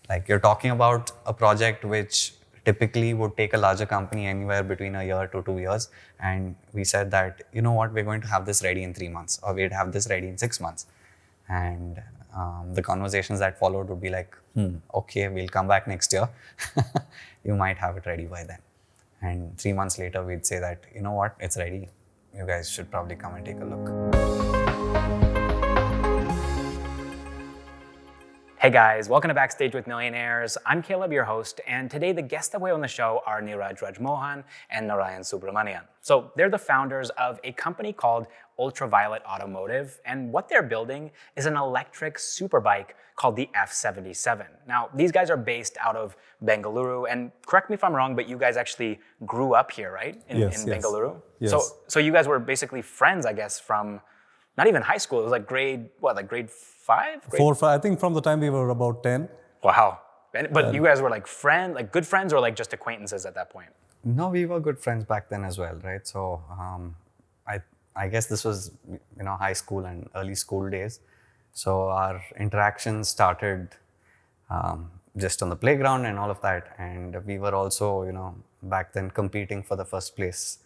Like you're talking about a project which typically would take a larger company anywhere between a year to 2 years. And we said that, you know what, we're going to have this ready in 3 months, or we'd have this ready in 6 months. And the conversations that followed would be like, okay, we'll come back next year. You might have it ready by then. And 3 months later, we'd say that, you know what, it's ready. You guys should probably come and take a look. Hey guys, welcome to Backstage with Millionaires. I'm Caleb, your host, and today the guests that we have on the show are Neeraj Rajmohan and Narayan Subramanian. So they're the founders of a company called Ultraviolet Automotive, and what they're building is an electric superbike called the F77. Now, these guys are based out of Bengaluru, and correct me if I'm wrong, but you guys actually grew up here, right? In Bengaluru? Yes. So you guys were basically friends, I guess, from not even high school. It was like grade 5? 4, 5. I think from the time we were about 10. Wow. But you guys were like friends, like good friends, or like just acquaintances at that point? No, we were good friends back then as well, right? So I guess this was, high school and early school days. So our interactions started just on the playground and all of that. And we were also, back then competing for the first place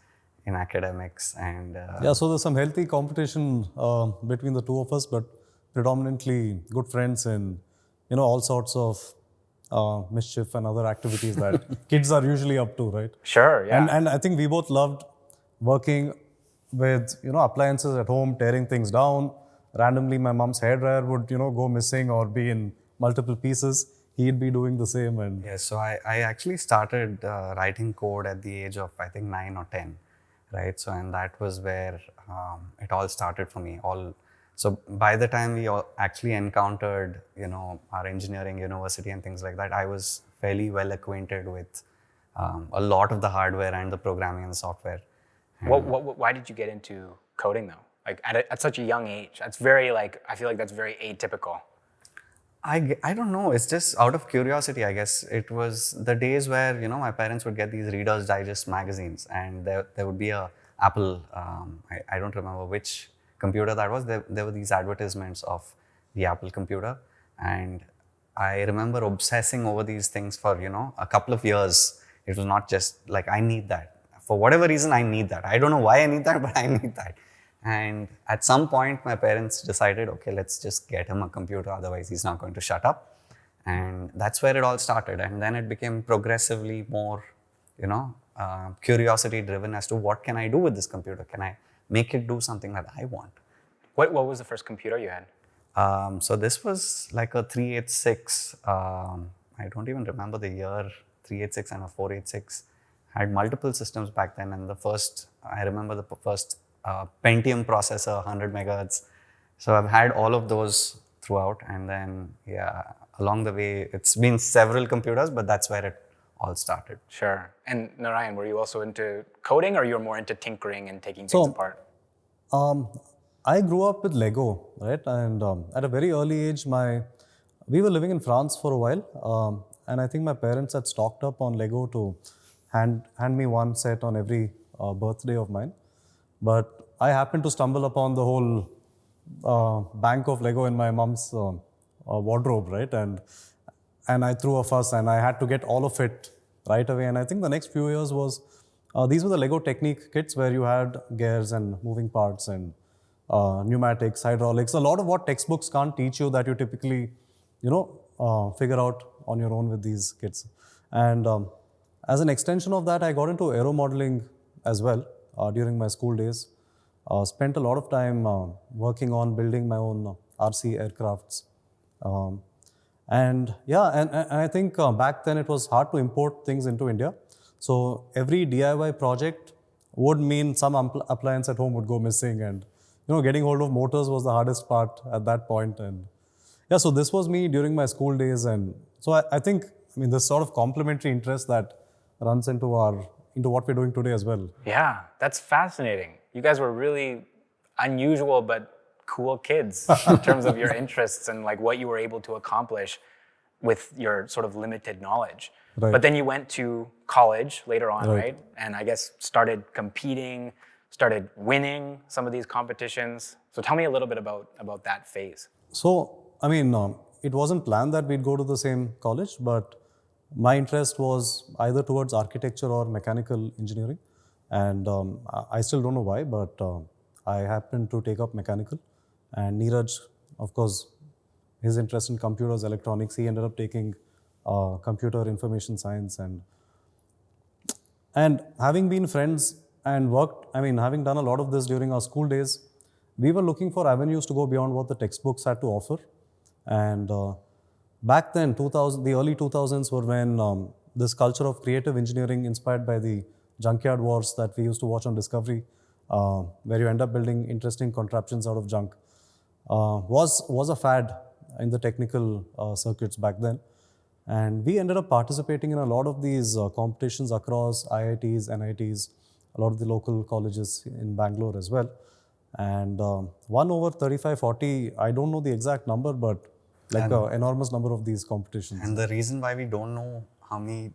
in academics. And so there's some healthy competition between the two of us, but predominantly good friends in, all sorts of mischief and other activities that kids are usually up to, right? Sure, yeah. And I think we both loved working with, appliances at home, tearing things down. Randomly, my mom's hairdryer would, go missing or be in multiple pieces. He'd be doing the same. And yes, so I actually started writing code at the age of, I think, 9 or 10, right? So, and that was where it all started for me. So by the time we actually encountered, our engineering university and things like that, I was fairly well acquainted with a lot of the hardware and the programming and the software. Why did you get into coding though? Like at such a young age? That's very I feel like that's very atypical. I don't know. It's just out of curiosity, I guess. It was the days where, my parents would get these Reader's Digest magazines, and there would be a Apple, I don't remember which computer that was. There were these advertisements of the Apple computer, and I remember obsessing over these things for, a couple of years. It was not just like, I need that. For whatever reason, I need that. I don't know why I need that, but I need that. And at some point, my parents decided, okay, let's just get him a computer, otherwise he's not going to shut up. And that's where it all started. And then it became progressively more, curiosity driven as to what can I do with this computer? Can I make it do something that I want? What was the first computer you had? So this was like a 386. I don't even remember the year. 386 and a 486. I had multiple systems back then, and I remember the first Pentium processor, 100 megahertz. So I've had all of those throughout, and then along the way, it's been several computers, but that's where it all started. Sure. And Narayan, were you also into coding, or you were more into tinkering and taking things apart? I grew up with Lego, right? And at a very early age, we were living in France for a while, and I think my parents had stocked up on Lego to hand me one set on every birthday of mine. But I happened to stumble upon the whole bank of Lego in my mom's wardrobe, right? And I threw a fuss, and I had to get all of it right away. And I think the next few years was, these were the Lego Technique kits where you had gears and moving parts and pneumatics, hydraulics, a lot of what textbooks can't teach you that you typically, figure out on your own with these kits. And as an extension of that, I got into aero modeling as well during my school days. Spent a lot of time working on building my own RC aircrafts. And I think back then it was hard to import things into India. So every DIY project would mean some appliance at home would go missing, and getting hold of motors was the hardest part at that point. And so this was me during my school days. And so I think, this sort of complementary interest that runs into what we're doing today as well. Yeah, that's fascinating. You guys were really unusual but cool kids in terms of your interests and like what you were able to accomplish with your sort of limited knowledge. Right. But then you went to college later on, right? And I guess started competing, started winning some of these competitions. So tell me a little bit about that phase. So, it wasn't planned that we'd go to the same college, but my interest was either towards architecture or mechanical engineering. And I still don't know why, but I happened to take up mechanical. And Neeraj, of course, his interest in computers, electronics, he ended up taking computer information science. And having been friends and worked, having done a lot of this during our school days, we were looking for avenues to go beyond what the textbooks had to offer. And back then, the early 2000s were when this culture of creative engineering inspired by the junkyard wars that we used to watch on Discovery, where you end up building interesting contraptions out of junk, was a fad in the technical circuits back then. And we ended up participating in a lot of these competitions across IITs, NITs, a lot of the local colleges in Bangalore as well. And won over 35, 40, I don't know the exact number, but like an enormous number of these competitions. And the reason why we don't know how many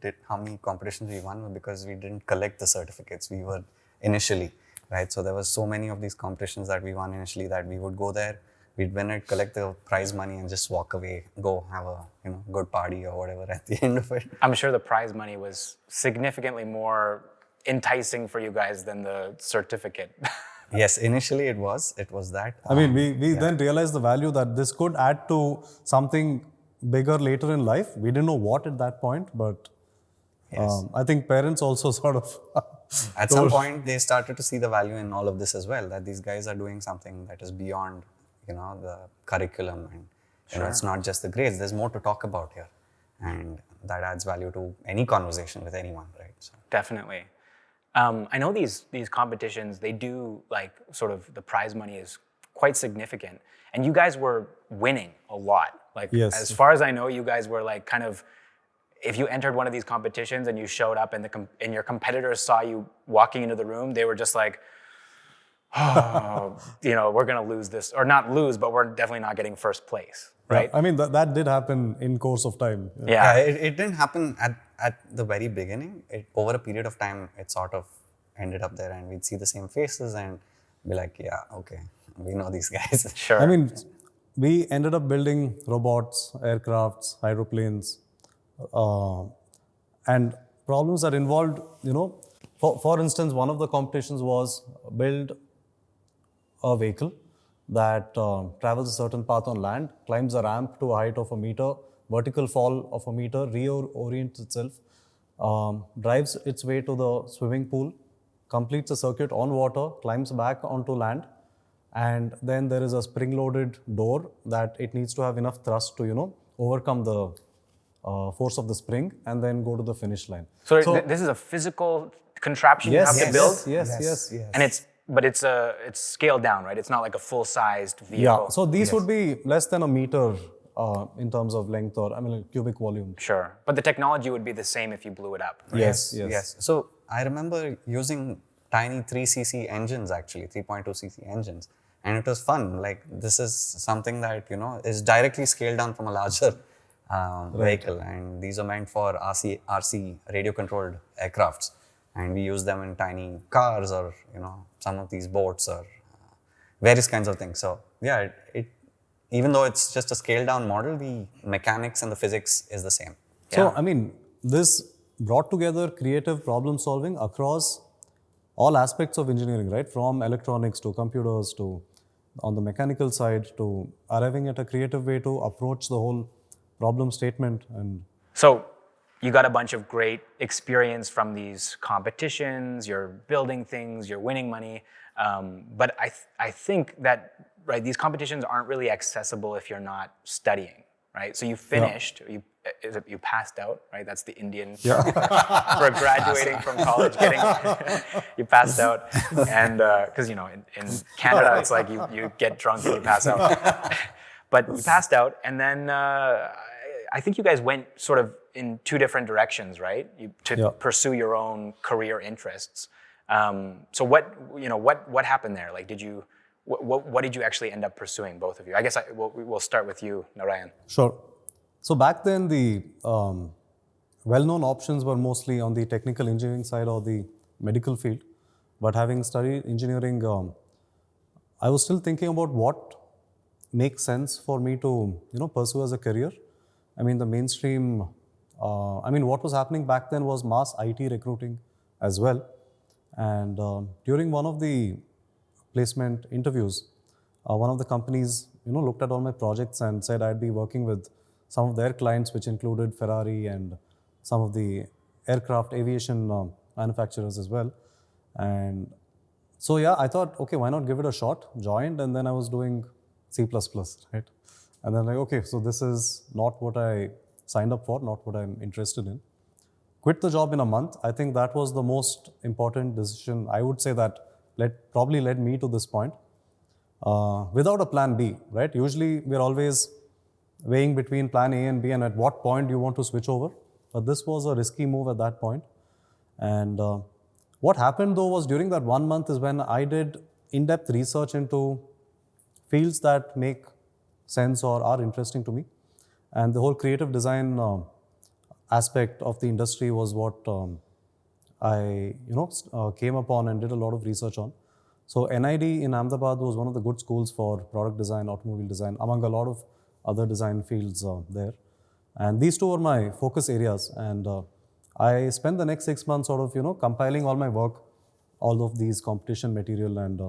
competitions we won was because we didn't collect the certificates. We were initially, right? So there was so many of these competitions that we won initially that we would go there, we'd win it, collect the prize money, and just walk away, go have a good party or whatever at the end of it. I'm sure the prize money was significantly more enticing for you guys than the certificate. Yes, initially it was that. We then realized the value that this could add to something bigger later in life. We didn't know what at that point, but I think parents also sort of... At some point, they started to see the value in all of this as well, that these guys are doing something that is beyond, the curriculum, and it's not just the grades. There's more to talk about here, and that adds value to any conversation with anyone, right? So. Definitely. I know these competitions, they do sort of the prize money is quite significant, and you guys were winning a lot. Yes. As far as I know, you guys were kind of, if you entered one of these competitions and you showed up and your competitors saw you walking into the room, they were just like, oh, we're going to lose this, or not lose, but we're definitely not getting first place, right? Yeah, that did happen in course of time. Yeah. It didn't happen at the very beginning. Over a period of time, it sort of ended up there, and we'd see the same faces and be like, yeah, okay, we know these guys. Sure. We ended up building robots, aircrafts, hydroplanes, and problems that involved, for instance, one of the competitions was build a vehicle that travels a certain path on land, climbs a ramp to a height of 1 meter, vertical fall of 1 meter, reorients itself, drives its way to the swimming pool, completes a circuit on water, climbs back onto land, and then there is a spring-loaded door that it needs to have enough thrust to, overcome the force of the spring and then go to the finish line. So this is a physical contraption you have to build? Yes. And it's scaled down, right? It's not like a full-sized vehicle. Yeah, so these would be less than 1 meter in terms of length or, cubic volume. Sure. But the technology would be the same if you blew it up, right? Yes. So I remember using tiny 3cc engines, actually, 3.2cc engines. And it was fun. This is something that, is directly scaled down from a larger vehicle. And these are meant for RC radio-controlled aircrafts. And we use them in tiny cars or, some of these boats or various kinds of things. So, yeah, even though it's just a scaled-down model, the mechanics and the physics is the same. So, this brought together creative problem solving across all aspects of engineering, right? From electronics to computers to on the mechanical side to arriving at a creative way to approach the whole problem statement. And so you got a bunch of great experience from these competitions, you're building things, you're winning money. But I think that, right, these competitions aren't really accessible if you're not studying, right? So you finished, you passed out, right? That's the Indian for graduating from college, you passed out. And because, in Canada, it's like you get drunk and you pass out. But you passed out, and then I think you guys went sort of in two different directions, right? To pursue your own career interests. So what happened there? What did you actually end up pursuing, both of you? I guess we'll start with you, Narayan. Sure. So back then, the well-known options were mostly on the technical engineering side or the medical field. But having studied engineering, I was still thinking about what make sense for me to, pursue as a career. I mean, the mainstream, what was happening back then was mass IT recruiting as well. And during one of the placement interviews, one of the companies, looked at all my projects and said I'd be working with some of their clients, which included Ferrari and some of the aircraft aviation manufacturers as well. And so yeah, I thought, okay, why not give it a shot? Joined, and then I was doing C++, right? And then like, okay, so this is not what I signed up for, not what I'm interested in. Quit the job in a month. I think that was the most important decision, I would say, that probably led me to this point. Without a plan B, right? Usually we're always weighing between plan A and B and at what point you want to switch over. But this was a risky move at that point. And what happened though was during that 1 month is when I did in-depth research into fields that make sense or are interesting to me. And the whole creative design aspect of the industry was what I came upon and did a lot of research on. So NID in Ahmedabad was one of the good schools for product design, automobile design, among a lot of other design fields there. And these two were my focus areas. And I spent the next 6 months sort of, compiling all my work, all of these competition material and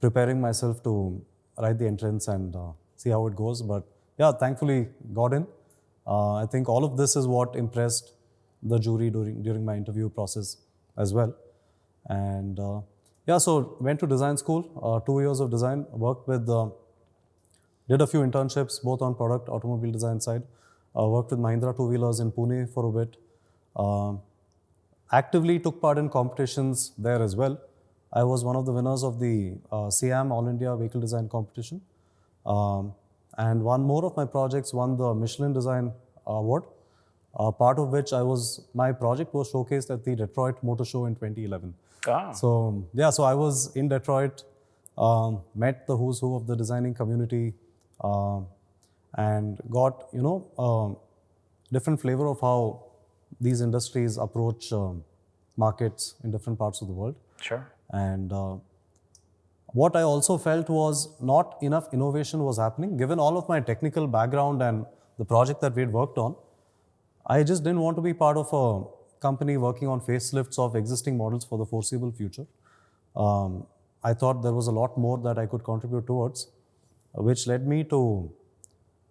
preparing myself to write the entrance and see how it goes. But yeah, thankfully got in. I think all of this is what impressed the jury during my interview process as well. And yeah, so went to design school, 2 years of design, worked with, did a few internships both on product, automobile design side, worked with Mahindra two-wheelers in Pune for a bit, actively took part in competitions there as well. I was one of the winners of the SIAM All India Vehicle Design Competition. And one more of my projects won the Michelin Design Award, part of which my project was showcased at the Detroit Motor Show in 2011. Ah. So yeah, so I was in Detroit, met the who's who of the designing community, and got, different flavor of how these industries approach markets in different parts of the world. Sure. And what I also felt was not enough innovation was happening. Given all of my technical background and the project that we had worked on, I just didn't want to be part of a company working on facelifts of existing models for the foreseeable future. I thought there was a lot more that I could contribute towards, which led me to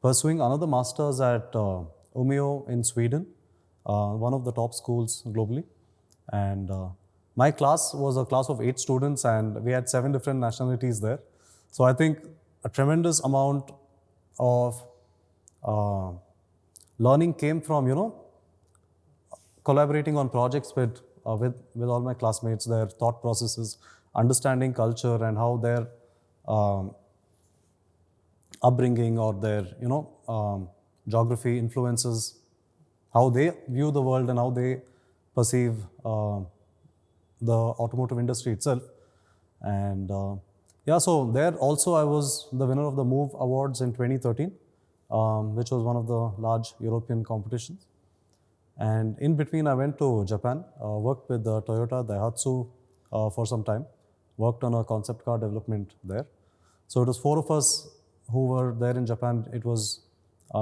pursuing another master's at Umeå in Sweden, one of the top schools globally. And my class was a class of 8 students and we had 7 different nationalities there. So I think a tremendous amount of learning came from, collaborating on projects with all my classmates, their thought processes, understanding culture and how their upbringing or their, geography influences how they view the world and how they perceive the automotive industry itself. And yeah, so there also I was the winner of the Move Awards in 2013, which was one of the large European competitions. And in between, I went to Japan, worked with Toyota, Daihatsu for some time, worked on a concept car development there. So it was 4 of us who were there in Japan. It was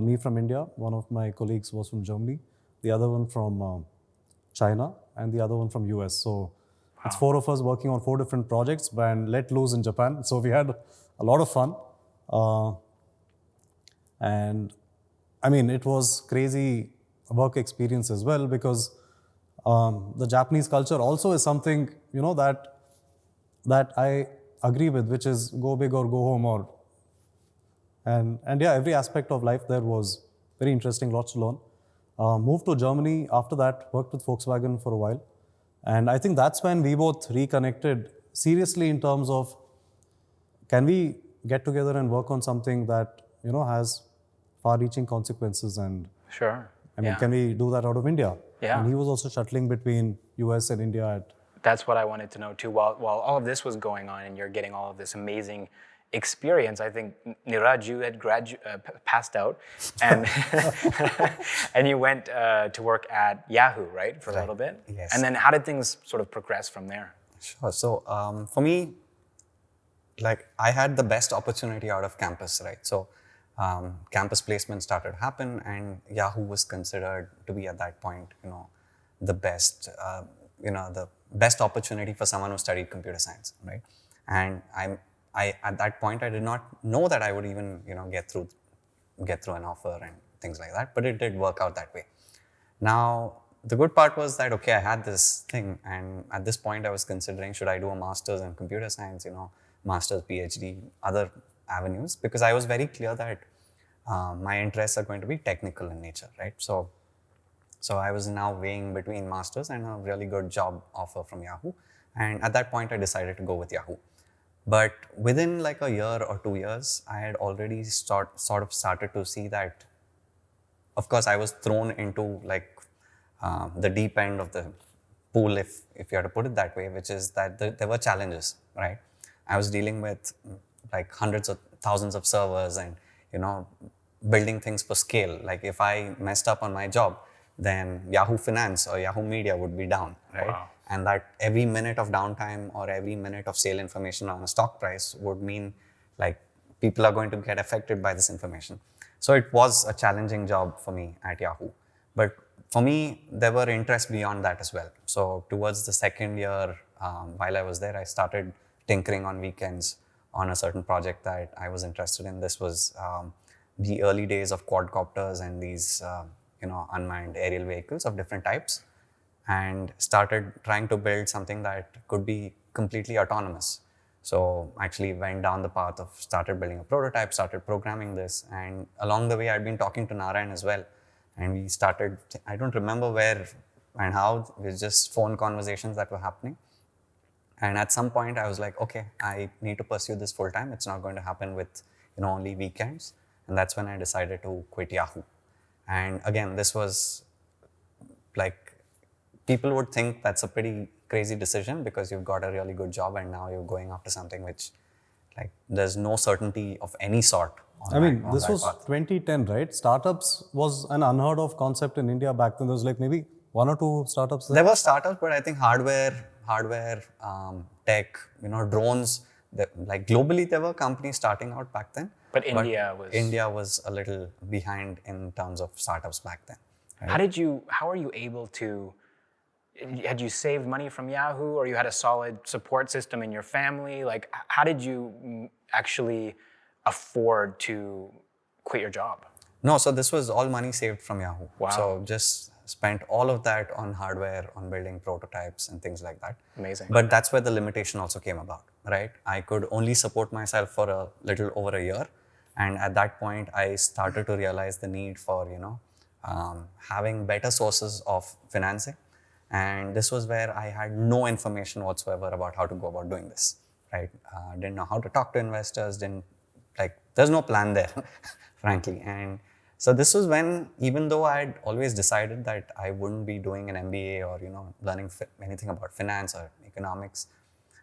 me from India, one of my colleagues was from Germany, the other one from China, and the other one from US. So it's 4 of us working on 4 different projects and let loose in Japan. So we had a lot of fun. And I mean, it was crazy work experience as well because the Japanese culture also is something, that I agree with, which is go big or go home and yeah, every aspect of life there was very interesting, lots to learn. Moved to Germany after that, worked with Volkswagen for a while. And I think that's when we both reconnected seriously in terms of, can we get together and work on something that, has far-reaching consequences and Sure. I mean, can we do that out of India? Yeah. And he was also shuttling between US and India That's what I wanted to know too. While all of this was going on and you're getting all of this amazing experience, I think Neeraj, you had passed out and and you went to work at Yahoo, right, for a little bit? Yes. And then how did things sort of progress from there? Sure. So for me, like I had the best opportunity out of campus, right? So campus placement started to happen, and Yahoo was considered to be at that point, the best, the best opportunity for someone who studied computer science, right? And I at that point I did not know that I would even, get through an offer and things like that, but it did work out that way. Now, the good part was that, okay, I had this thing, and at this point, I was considering should I do a master's in computer science, master's, PhD, other avenues, because I was very clear that my interests are going to be technical in nature, right? So I was now weighing between masters and a really good job offer from Yahoo. And at that point, I decided to go with Yahoo. But within like a year or 2 years, I had already sort of started to see that, of course, I was thrown into like the deep end of the pool, if you have to put it that way, which is that there were challenges, right? I was dealing with like hundreds of thousands of servers and, building things for scale. Like if I messed up on my job, then Yahoo Finance or Yahoo Media would be down, right? Wow. And that every minute of downtime or every minute of sale information on a stock price would mean like people are going to get affected by this information. So it was a challenging job for me at Yahoo. But for me, there were interests beyond that as well. So towards the second year, while I was there, I started tinkering on weekends on a certain project that I was interested in. This was the early days of quadcopters and these, unmanned aerial vehicles of different types, and started trying to build something that could be completely autonomous. So actually went down the path of started building a prototype, started programming this, and along the way I'd been talking to Narayan as well, and we started, I don't remember where and how, it was just phone conversations that were happening. And at some point I was like, okay, I need to pursue this full time. It's not going to happen with, only weekends. And that's when I decided to quit Yahoo. And again, this was like, people would think that's a pretty crazy decision because you've got a really good job and now you're going after something which, like, there's no certainty of any sort. I mean, this was 2010, right? Startups was an unheard of concept in India back then. There was like maybe one or two startups there. There were startups, but I think hardware, tech, drones. Like globally, there were companies starting out back then. But India was a little behind in terms of startups back then. Right? How are you able to, had you saved money from Yahoo, or you had a solid support system in your family? Like, how did you actually afford to quit your job? No, so this was all money saved from Yahoo. Wow. So just spent all of that on hardware, on building prototypes and things like that. Amazing. But that's where the limitation also came about, right? I could only support myself for a little over a year. And at that point, I started to realize the need for, having better sources of financing. And this was where I had no information whatsoever about how to go about doing this, right? Didn't know how to talk to investors, there's no plan there, frankly. And so this was when, even though I had always decided that I wouldn't be doing an MBA or, learning anything about finance or economics,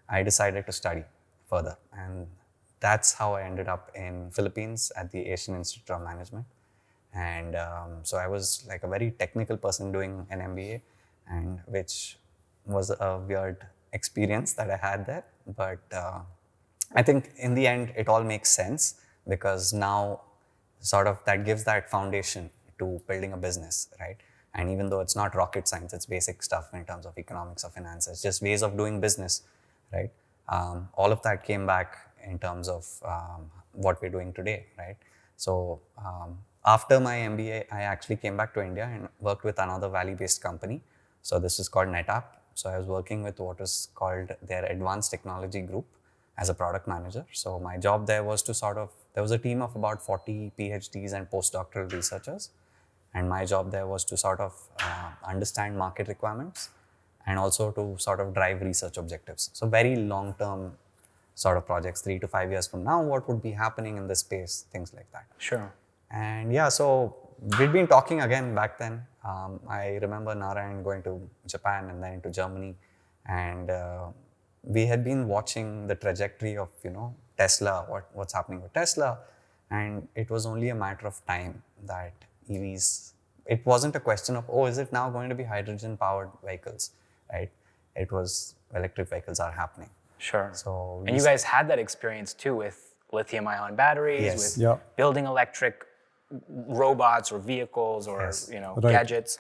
I decided to study further. And that's how I ended up in Philippines at the Asian Institute of Management. And so I was like a very technical person doing an MBA, and which was a weird experience that I had there. But I think in the end, it all makes sense because now sort of that gives that foundation to building a business, right? And even though it's not rocket science, it's basic stuff in terms of economics or finance. It's just ways of doing business, right? All of that came back in terms of what we're doing today, right? So after my MBA, I actually came back to India and worked with another Valley-based company. So this is called NetApp. So I was working with what is called their advanced technology group as a product manager. So my job there was to there was a team of about 40 PhDs and postdoctoral researchers. And my job there was to understand market requirements and also to drive research objectives. So very long-term sort of projects, 3 to 5 years from now, what would be happening in this space, things like that. Sure. And yeah, so we'd been talking again back then. I remember Narayan going to Japan and then to Germany. And we had been watching the trajectory of, Tesla, what's happening with Tesla. And it was only a matter of time that EVs, it wasn't a question of, is it now going to be hydrogen powered vehicles, right? It was electric vehicles are happening. Sure. So And you guys had that experience too with lithium-ion batteries, Yes. with Yeah. building electric robots or vehicles or Yes. Right. gadgets.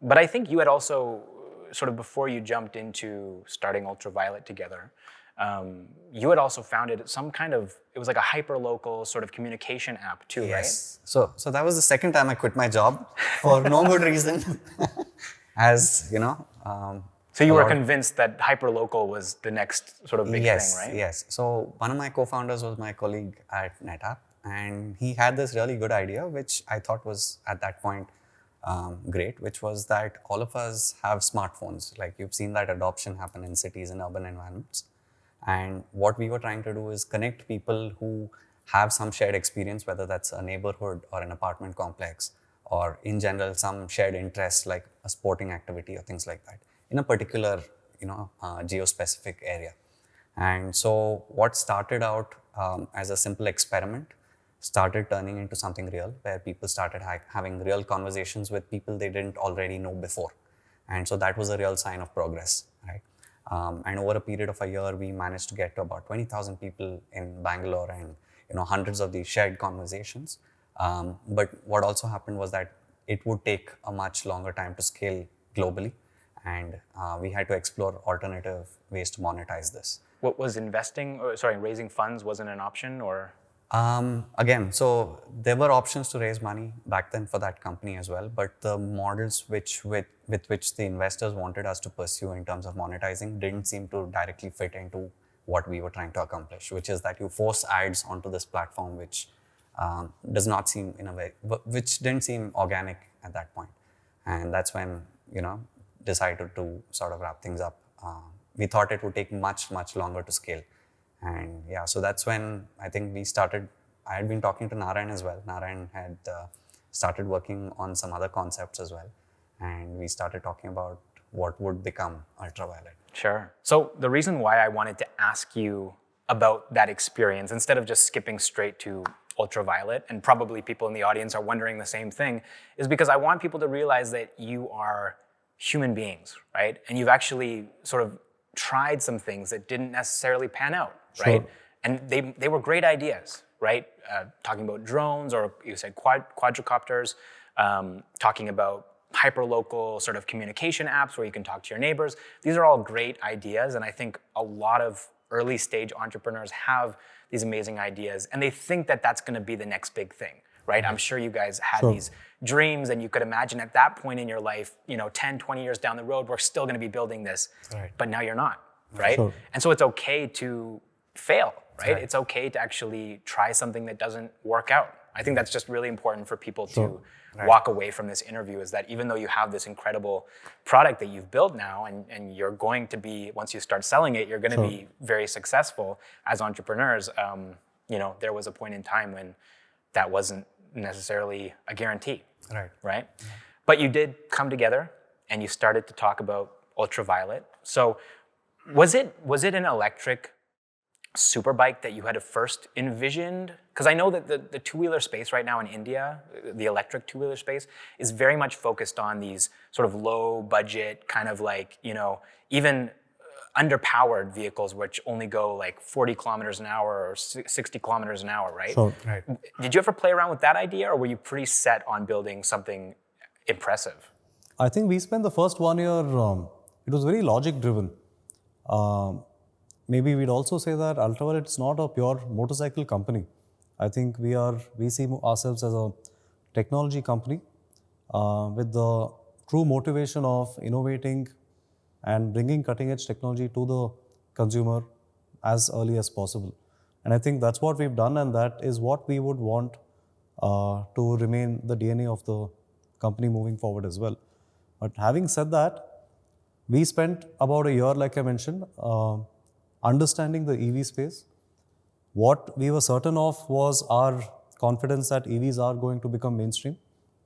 But I think you had also, sort of before you jumped into starting Ultraviolet together, you had also founded some kind of, it was like a hyper-local sort of communication app too, right? Yes. So that was the second time I quit my job for no good reason. As you know. So you a were lot of- convinced that hyper-local was the next sort of big yes, thing, right? Yes. So one of my co-founders was my colleague at NetApp, and he had this really good idea, which I thought was at that point great, which was that all of us have smartphones. Like you've seen that adoption happen in cities and urban environments. And what we were trying to do is connect people who have some shared experience, whether that's a neighborhood or an apartment complex, or in general, some shared interest like a sporting activity or things like that in a particular, geo-specific area. And so what started out as a simple experiment started turning into something real, where people started having real conversations with people they didn't already know before. And so that was a real sign of progress, right? And over a period of a year, we managed to get to about 20,000 people in Bangalore, and hundreds of these shared conversations. But what also happened was that it would take a much longer time to scale globally, and we had to explore alternative ways to monetize this. What was raising funds wasn't an option, or? Again, so there were options to raise money back then for that company as well, but the models with which the investors wanted us to pursue in terms of monetizing didn't seem to directly fit into what we were trying to accomplish, which is that you force ads onto this platform, which does not seem which didn't seem organic at that point. And that's when, decided to sort of wrap things up. We thought it would take much longer to scale. And yeah, so that's when I think we started. I had been talking to Narayan as well. Narayan had started working on some other concepts as well. And we started talking about what would become Ultraviolet. Sure. So the reason why I wanted to ask you about that experience, instead of just skipping straight to Ultraviolet, and probably people in the audience are wondering the same thing, is because I want people to realize that you are human beings, right? And you've actually sort of tried some things that didn't necessarily pan out, right? Sure. And they were great ideas, right? Talking about drones, or you said quadricopters, talking about hyperlocal sort of communication apps where you can talk to your neighbors. These are all great ideas, and I think a lot of early stage entrepreneurs have these amazing ideas, and they think that that's going to be the next big thing, right? I'm sure you guys had Sure. these dreams, and you could imagine at that point in your life, 10, 20 years down the road, we're still going to be building this, Right. but now you're not, right? Sure. And so it's okay to fail, right? Right. It's okay to actually try something that doesn't work out. I think that's just really important for people to walk away from this interview, is that even though you have this incredible product that you've built now, and you're going to be, once you start selling it, you're going to be very successful as entrepreneurs. There was a point in time when that wasn't necessarily a guarantee, Right. right? But you did come together and you started to talk about Ultraviolet. So was it an electric superbike that you had first envisioned? Because I know that the two-wheeler space right now in India, the electric two-wheeler space, is very much focused on these sort of low budget, kind of like, even underpowered vehicles, which only go like 40 kilometers an hour or 60 kilometers an hour, right? Sure. Right. Did you ever play around with that idea, or were you pretty set on building something impressive? I think we spent the first 1 year, it was very logic driven. Maybe we'd also say that Ultraviolet is not a pure motorcycle company. I think we see ourselves as a technology company with the true motivation of innovating and bringing cutting edge technology to the consumer as early as possible. And I think that's what we've done, and that is what we would want to remain the DNA of the company moving forward as well. But having said that, we spent about a year, like I mentioned, understanding the EV space. What we were certain of was our confidence that EVs are going to become mainstream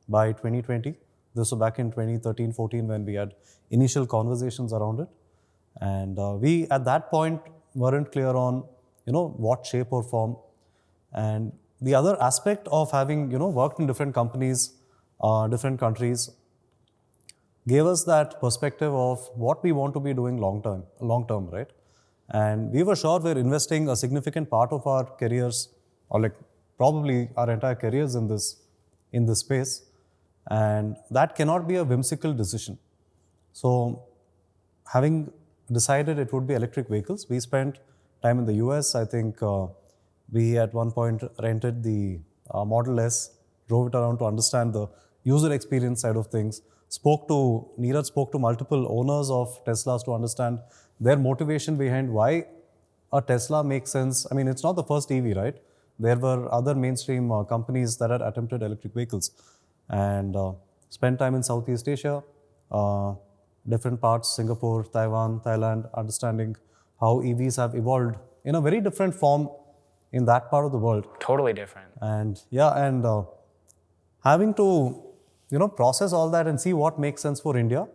by 2020. This was back in 2013, 14 when we had initial conversations around it. And we, at that point, weren't clear on, what shape or form. And the other aspect of having, worked in different companies, different countries, gave us that perspective of what we want to be doing long term, right? And we were sure we're investing a significant part of our careers, or like probably our entire careers in this space. And that cannot be a whimsical decision. So having decided it would be electric vehicles, we spent time in the US. I think we at one point rented the Model S, drove it around to understand the user experience side of things. Neeraj spoke to multiple owners of Teslas to understand their motivation behind why a Tesla makes sense. I mean, it's not the first EV, right? There were other mainstream companies that had attempted electric vehicles. And spent time in Southeast Asia, different parts, Singapore, Taiwan, Thailand, understanding how EVs have evolved in a very different form in that part of the world. Totally different. And having to, process all that and see what makes sense for India,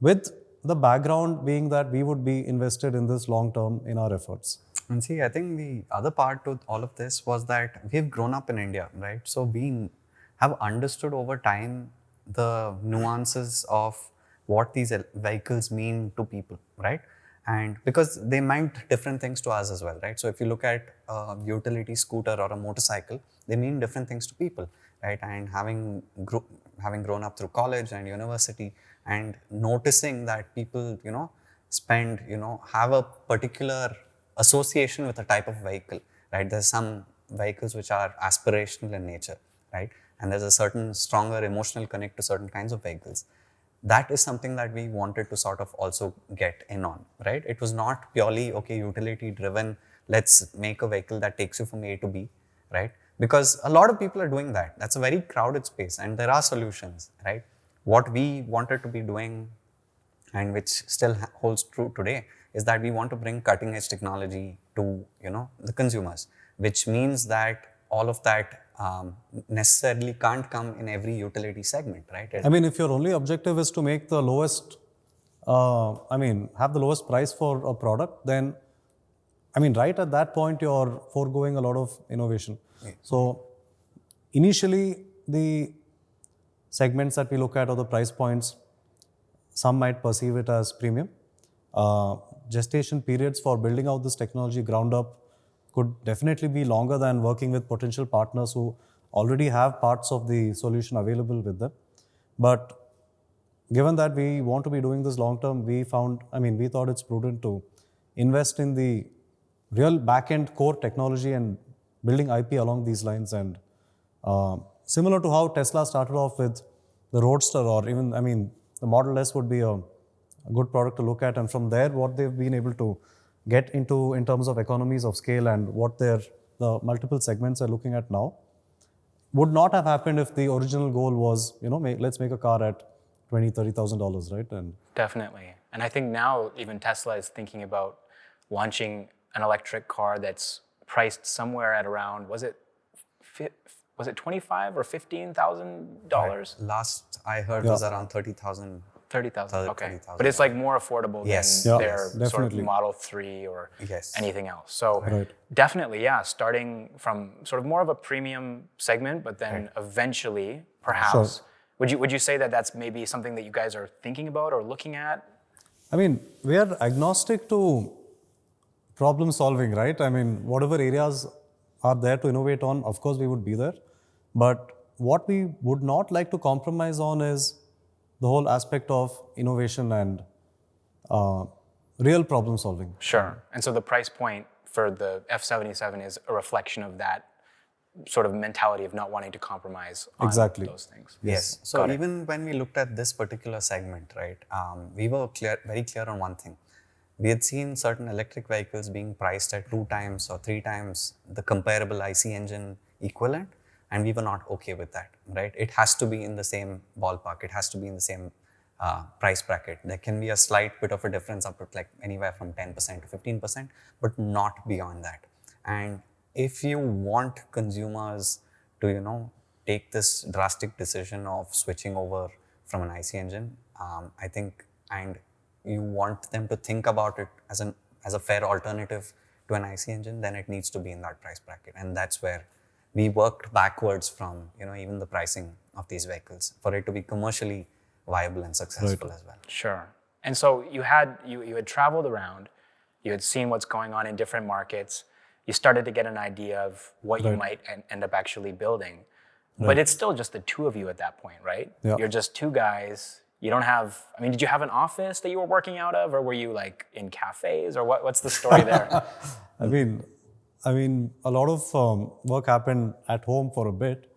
with the background being that we would be invested in this long term in our efforts. And see, I think the other part to all of this was that we've grown up in India, right? So we have understood over time the nuances of what these vehicles mean to people, right? And because they meant different things to us as well, right? So if you look at a utility scooter or a motorcycle, they mean different things to people, right? And having grown up through college and university and noticing that people, have a particular association with a type of vehicle, right? There's some vehicles which are aspirational in nature, right? And there's a certain stronger emotional connect to certain kinds of vehicles. That is something that we wanted to sort of also get in on, right? It was not purely, okay, utility driven, let's make a vehicle that takes you from A to B, right? Because a lot of people are doing that. That's a very crowded space and there are solutions, right? What we wanted to be doing and which still holds true today is that we want to bring cutting edge technology to, the consumers, which means that all of that necessarily can't come in every utility segment, right? I mean, if your only objective is to make the lowest, have the lowest price for a product, then, right at that point, you're foregoing a lot of innovation. Yeah. So, initially, the segments that we look at or the price points, some might perceive it as premium. Gestation periods for building out this technology ground up could definitely be longer than working with potential partners who already have parts of the solution available with them. But given that we want to be doing this long term, we thought it's prudent to invest in the real back-end core technology and building IP along these lines. And similar to how Tesla started off with the Roadster, or even, the Model S would be a good product to look at. And from there, what they've been able to get into in terms of economies of scale and what the multiple segments are looking at now would not have happened if the original goal was, let's make a car at $20,000-$30,000, right? And definitely. And I think now even Tesla is thinking about launching an electric car that's priced somewhere at around, was it $25,000 or $15,000? Right. Last I heard was around 30,000. 30,000, okay. 30,000. But it's like more affordable than their sort of Model 3 or anything else. So definitely, starting from sort of more of a premium segment, but then eventually, perhaps, would you say that that's maybe something that you guys are thinking about or looking at? We are agnostic to problem solving, right? Whatever areas are there to innovate on, of course we would be there. But what we would not like to compromise on is the whole aspect of innovation and real problem solving. Sure. And so the price point for the F77 is a reflection of that sort of mentality of not wanting to compromise on those things. Yes. So even when we looked at this particular segment, right, we were very clear on one thing. We had seen certain electric vehicles being priced at 2 times or 3 times the comparable IC engine equivalent. And we were not okay with that, right? It has to be in the same ballpark. It has to be in the same price bracket. There can be a slight bit of a difference up to like anywhere from 10% to 15%, but not beyond that. And if you want consumers to, take this drastic decision of switching over from an IC engine, I think, and you want them to think about it as a fair alternative to an IC engine, then it needs to be in that price bracket. And that's where we worked backwards from, even the pricing of these vehicles for it to be commercially viable and successful as well. Sure. And so you had traveled around, you had seen what's going on in different markets, you started to get an idea of what you might end up actually building. But it's still just the two of you at that point, right? Yeah. You're just two guys. You don't have, I mean, did you have an office that you were working out of, or were you like in cafes, or what's the story there? I mean, a lot of work happened at home for a bit,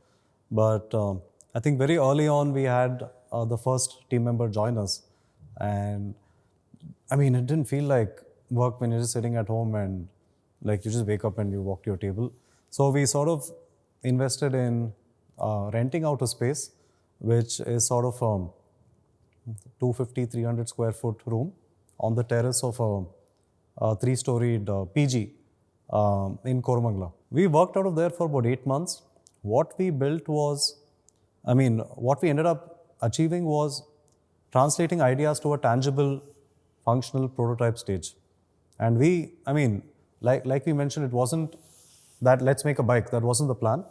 but I think very early on we had the first team member join us, and I mean, it didn't feel like work when you're just sitting at home and like you just wake up and you walk to your table. So we sort of invested in renting out a space, which is sort of 250, 300 square foot room on the terrace of a three-storied PG in Koramangala. We worked out of there for about 8 months. What we built was, what we ended up achieving was translating ideas to a tangible, functional prototype stage. And like we mentioned, it wasn't that let's make a bike. That wasn't the plan.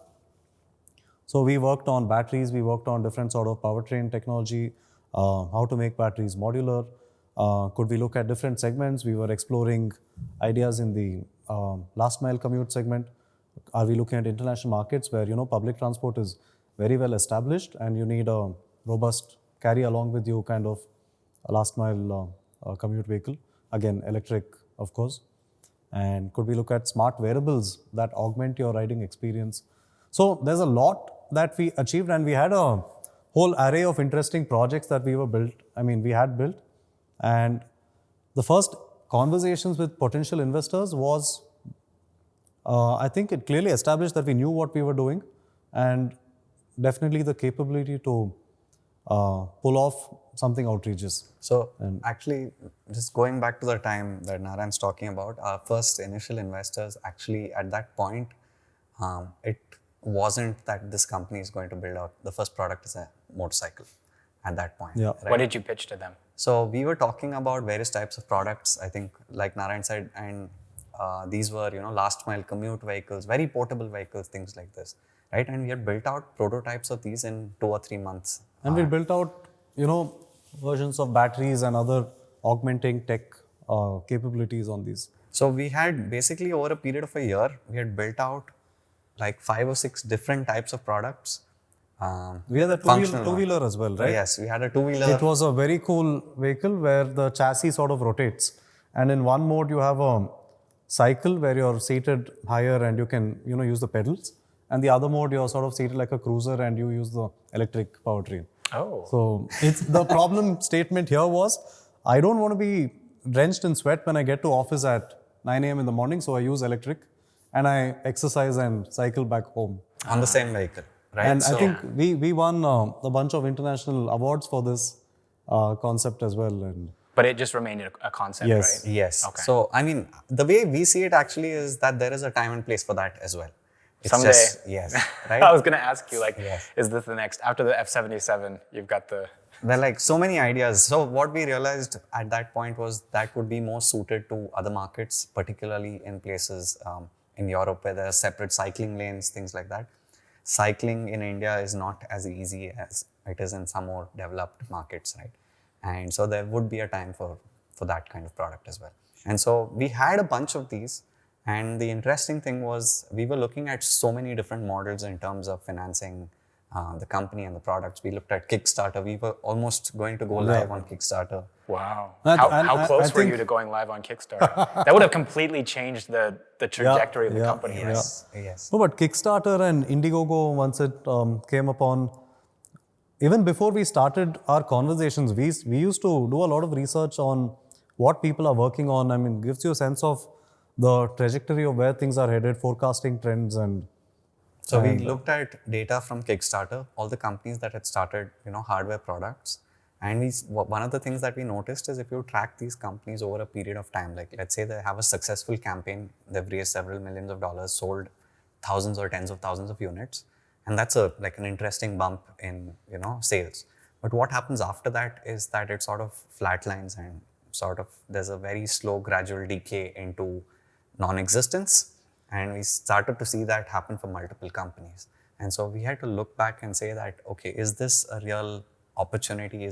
So we worked on batteries, we worked on different sort of powertrain technology, how to make batteries modular. Could we look at different segments? We were exploring ideas in the last mile commute segment. Are we looking at international markets where, public transport is very well established and you need a robust carry along with you kind of a last mile commute vehicle? Again, electric, of course. And could we look at smart wearables that augment your riding experience? So there's a lot that we achieved, and we had a whole array of interesting projects that we had built. And the first conversations with potential investors was, I think it clearly established that we knew what we were doing, and definitely the capability to pull off something outrageous. So actually, just going back to the time that Narayan's talking about, our first initial investors actually at that point, it wasn't that this company is going to build out the first product as a motorcycle at that point. Yeah. Right? What did you pitch to them? So we were talking about various types of products, I think, like Narayan said, and these were, last mile commute vehicles, very portable vehicles, things like this, right? And we had built out prototypes of these in 2 or 3 months. And we built out, versions of batteries and other augmenting tech capabilities on these. So we had basically over a period of a year, we had built out like 5 or 6 different types of products. We had a two-wheeler as well, right? Yes, we had a two-wheeler. It was a very cool vehicle where the chassis sort of rotates. And in one mode, you have a cycle where you're seated higher and you can, use the pedals. And the other mode, you're sort of seated like a cruiser and you use the electric powertrain. Oh. So the problem statement here was, I don't want to be drenched in sweat when I get to office at 9 a.m. in the morning, so I use electric and I exercise and cycle back home. On the same vehicle, right? And I think we won a bunch of international awards for this concept as well. And But it just remained a concept, Yes. right? Yes. Okay. So, the way we see it actually is that there is a time and place for that as well. It's Someday. yes, right? I was going to ask you, Yes. is this the next, after the F-77, you've got the... There are like so many ideas. So what we realized at that point was that would be more suited to other markets, particularly in places in Europe where there are separate cycling lanes, things like that. Cycling in India is not as easy as it is in some more developed markets, right? And so there would be a time for that kind of product as well. And so we had a bunch of these. And the interesting thing was we were looking at so many different models in terms of financing the company and the products. We looked at Kickstarter. We were almost going to go live on Kickstarter. Wow. And- How and close I were think- you to going live on Kickstarter? That would have completely changed the trajectory of the yeah, company. yeah. Right? Yes. No, but Kickstarter and Indiegogo, once it came upon, even before we started our conversations, we used to do a lot of research on what people are working on. It gives you a sense of the trajectory of where things are headed, forecasting trends, and So we looked at data from Kickstarter, all the companies that had started, hardware products. And one of the things that we noticed is if you track these companies over a period of time, like let's say they have a successful campaign, they've raised several millions of dollars, sold thousands or tens of thousands of units, and that's an interesting bump in, sales. But what happens after that is that it sort of flatlines and there's a very slow gradual decay into non-existence. And we started to see that happen for multiple companies. And so we had to look back and say that, okay, is this a real opportunity?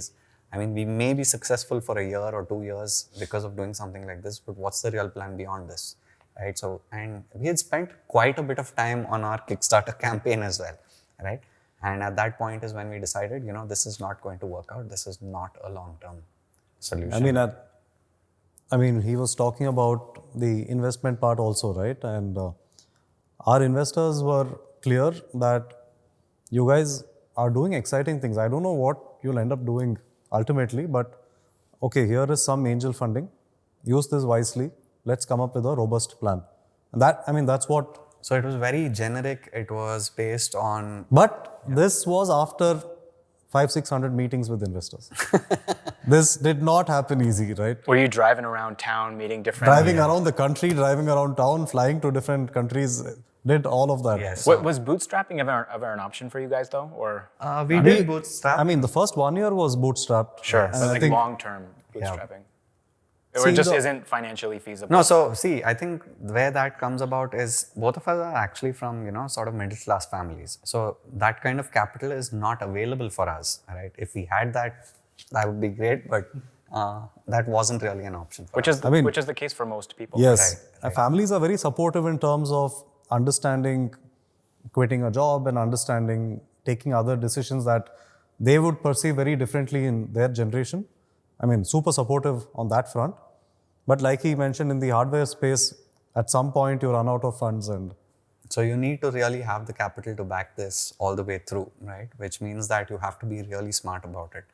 I mean, we may be successful for a year or 2 years because of doing something like this, but what's the real plan beyond this, right? So, and we had spent quite a bit of time on our Kickstarter campaign as well, right? And at that point is when we decided, this is not going to work out. This is not a long-term solution. I mean, he was talking about the investment part also, right? And our investors were clear that you guys are doing exciting things. I don't know what you'll end up doing ultimately, but okay, here is some angel funding. Use this wisely. Let's come up with a robust plan. And that's what. So it was very generic. It was based on. But this was after 500-600 meetings with investors. This did not happen easy, right? Were you driving around town, meeting different... Driving around the country, driving around town, flying to different countries, did all of that. Yes. Was bootstrapping ever an option for you guys though, or? We did bootstrap. I mean, the first 1 year was bootstrapped. Sure, And but I like think long-term bootstrapping. Or See, it just the- isn't financially feasible. No, so see, I think where that comes about is both of us are actually from, sort of middle class families. So that kind of capital is not available for us, right? If we had that, that would be great, but that wasn't really an option for us. Which is the case for most people. yes, families are very supportive in terms of understanding quitting a job and understanding taking other decisions that they would perceive very differently in their generation. I mean, super supportive on that front. But like he mentioned, in the hardware space, at some point you run out of funds and So you need to really have the capital to back this all the way through, right? Which means that you have to be really smart about it.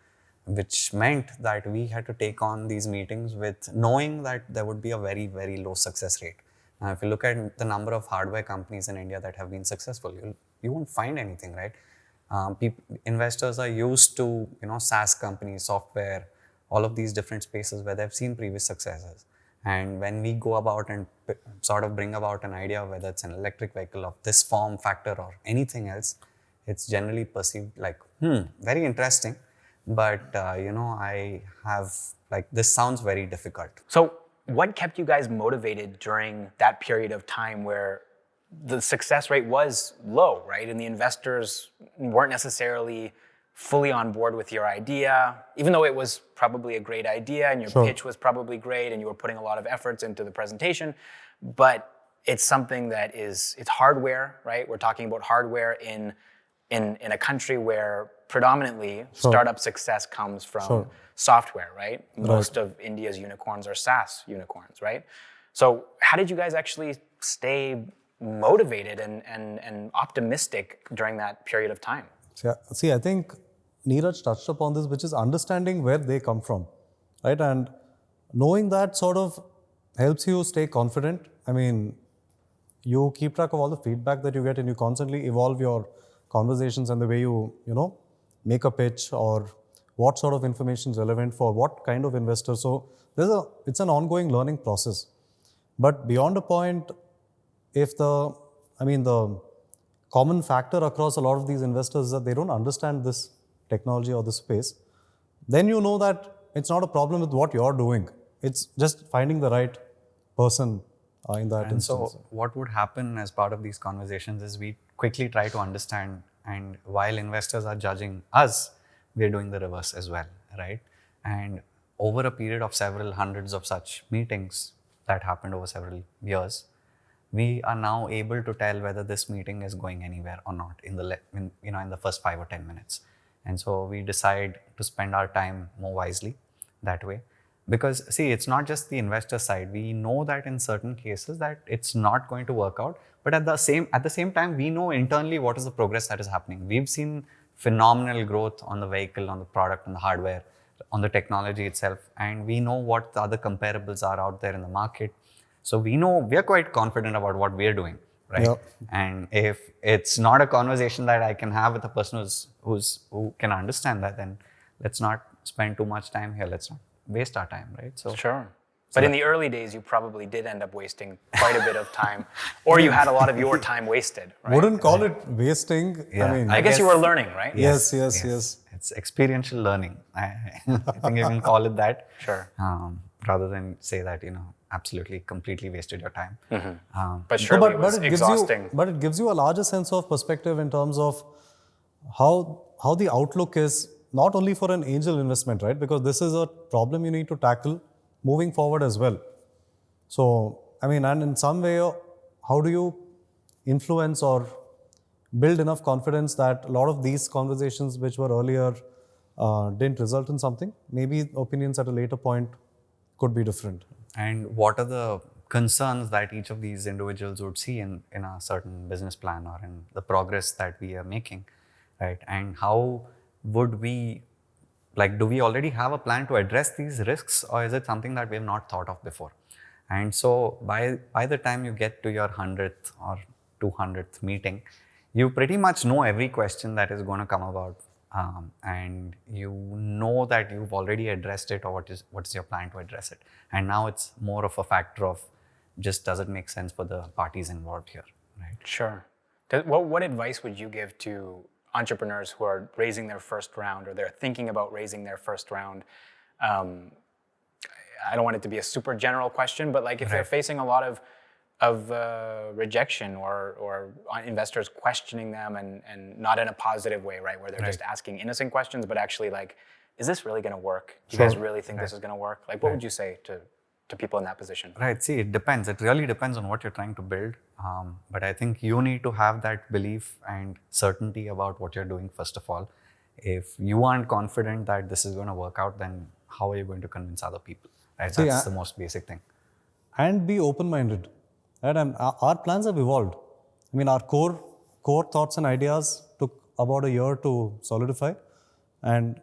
Which meant that we had to take on these meetings with knowing that there would be a very, very low success rate. Now, if you look at the number of hardware companies in India that have been successful, you won't find anything, right? Investors are used to, SaaS companies, software, all of these different spaces where they've seen previous successes. And when we go about and sort of bring about an idea, whether it's an electric vehicle of this form factor or anything else, it's generally perceived like, very interesting. But, I have, this sounds very difficult. So what kept you guys motivated during that period of time where the success rate was low, right? And the investors weren't necessarily fully on board with your idea, even though it was probably a great idea and your pitch was probably great and you were putting a lot of efforts into the presentation, but it's something that it's hardware, right? We're talking about hardware in a country where predominantly startup success comes from software, right? Most of India's unicorns are SaaS unicorns, right? So how did you guys actually stay motivated and optimistic during that period of time? See, I think Neeraj touched upon this, which is understanding where they come from, right? And knowing that sort of helps you stay confident. I mean, you keep track of all the feedback that you get and you constantly evolve your conversations and the way you make a pitch or what sort of information is relevant for what kind of investor. So it's an ongoing learning process. But beyond a point, if the common factor across a lot of these investors is that they don't understand this technology or this space, then you know that it's not a problem with what you're doing. It's just finding the right person in that instance. So what would happen as part of these conversations is we quickly try to understand, and while investors are judging us, we're doing the reverse as well, right? And over a period of several hundreds of such meetings that happened over several years, we are now able to tell whether this meeting is going anywhere or not in the first 5 or 10 minutes. And so we decide to spend our time more wisely that way. Because see, it's not just the investor side. We know that in certain cases that it's not going to work out. But at the same time, we know internally what is the progress that is happening. We've seen phenomenal growth on the vehicle, on the product, on the hardware, on the technology itself. And we know what the other comparables are out there in the market. So we know we're quite confident about what we're doing, right? Yep. And if it's not a conversation that I can have with a person who can understand that, then let's not spend too much time here. Let's not waste our time, right? So sure. But in the early days, you probably did end up wasting quite a bit of time, or you had a lot of your time wasted, right? Wouldn't call it wasting. Yeah. I guess you were learning, right? Yes. It's experiential learning. I think you can call it that. Sure. Rather than say that, absolutely, completely wasted your time. But surely it was it exhausting. but it gives you a larger sense of perspective in terms of how the outlook is not only for an angel investment, right? Because this is a problem you need to tackle moving forward as well. So, I mean, and in some way, how do you influence or build enough confidence that a lot of these conversations which were earlier didn't result in something? Maybe opinions at a later point could be different. And what are the concerns that each of these individuals would see in a certain business plan or in the progress that we are making, right? And how would we, like, do we already have a plan to address these risks, or is it something that we have not thought of before? And so by the time you get to your 100th or 200th meeting, you pretty much know every question that is going to come about, and you know that you've already addressed it, or what is your plan to address it. And now it's more of a factor of just, does it make sense for the parties involved here, right? Sure. What advice would you give to entrepreneurs who are raising their first round, or they're thinking about raising their first round? I don't want it to be a super general question, but like if they're facing a lot of rejection or investors questioning them and not in a positive way, right? Where they're just asking innocent questions, but actually like, is this really going to work? Do you guys really think this is going to work? Like, what would you say to people in that position? Right. See, it depends. It really depends on what you're trying to build. But I think you need to have that belief and certainty about what you're doing, first of all. If you aren't confident that this is going to work out, then how are you going to convince other people? Right? See, That's the most basic thing. And be open-minded. Right? And our plans have evolved. I mean, our core thoughts and ideas took about a year to solidify. And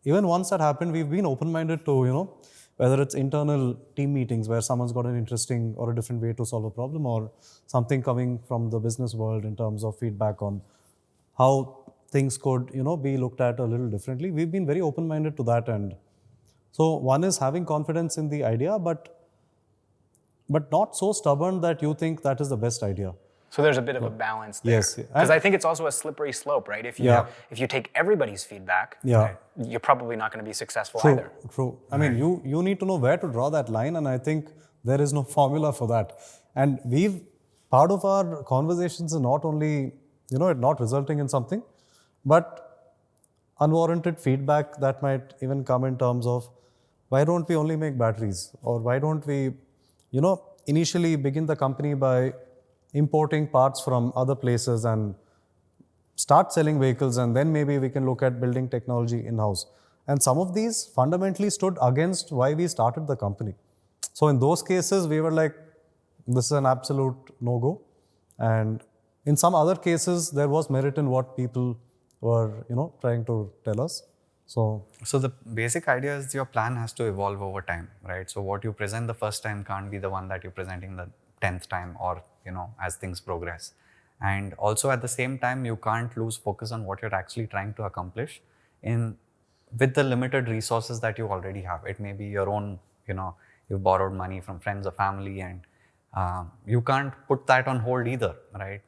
even once that happened, we've been open-minded to, whether it's internal team meetings where someone's got an interesting or a different way to solve a problem, or something coming from the business world in terms of feedback on how things could, be looked at a little differently. We've been very open-minded to that. And so one is having confidence in the idea, but not so stubborn that you think that is the best idea. So there's a bit of a balance there. Yes. Because I think it's also a slippery slope, right? If you take everybody's feedback, you're probably not going to be successful either. True. I mean, you need to know where to draw that line, and I think there is no formula for that. And part of our conversations is not only, it not resulting in something, but unwarranted feedback that might even come in terms of, why don't we only make batteries? Or why don't we, initially begin the company by importing parts from other places and start selling vehicles, and then maybe we can look at building technology in-house. And some of these fundamentally stood against why we started the company. So in those cases, we were like, this is an absolute no-go. And in some other cases, there was merit in what people were, trying to tell us. So the basic idea is your plan has to evolve over time, right? So what you present the first time can't be the one that you're presenting the 10th time, or, as things progress. And also at the same time, you can't lose focus on what you're actually trying to accomplish with the limited resources that you already have. It may be your own, you've borrowed money from friends or family, and you can't put that on hold either, right?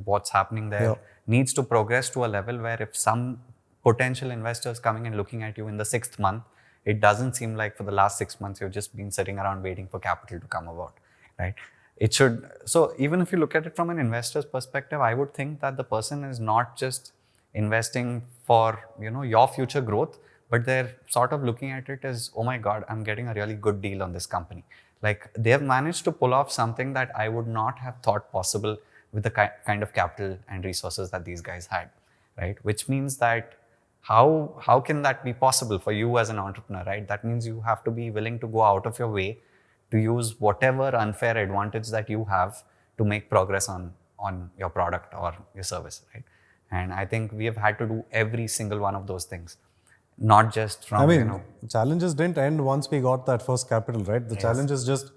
What's happening there needs to progress to a level where if some potential investors coming and looking at you in the 6th month, it doesn't seem like for the last 6 months you've just been sitting around waiting for capital to come about, right? It should, so even if you look at it from an investor's perspective, I would think that the person is not just investing for, your future growth, but they're sort of looking at it as, oh my God, I'm getting a really good deal on this company. Like, they have managed to pull off something that I would not have thought possible with the kind of capital and resources that these guys had, right? Which means that how can that be possible for you as an entrepreneur, right? That means you have to be willing to go out of your way to use whatever unfair advantage that you have to make progress on your product or your service, right? And I think we have had to do every single one of those things, not just from, challenges didn't end once we got that first capital, right? The challenges just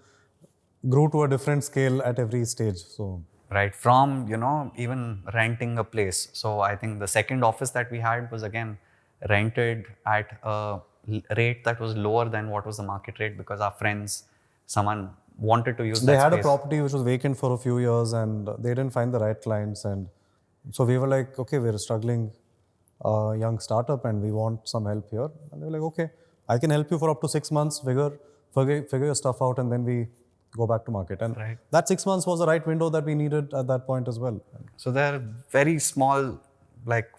grew to a different scale at every stage. So right, from, even renting a place. So I think the second office that we had was again rented at a rate that was lower than what was the market rate, because our friends, someone wanted to use that they had space. A property which was vacant for a few years, and they didn't find the right clients. And so we were like, okay, we're a struggling young startup and we want some help here. And they were like, okay, I can help you for up to 6 months, figure your stuff out, and then we go back to market. And that 6 months was the right window that we needed at that point as well. So there are very small, like,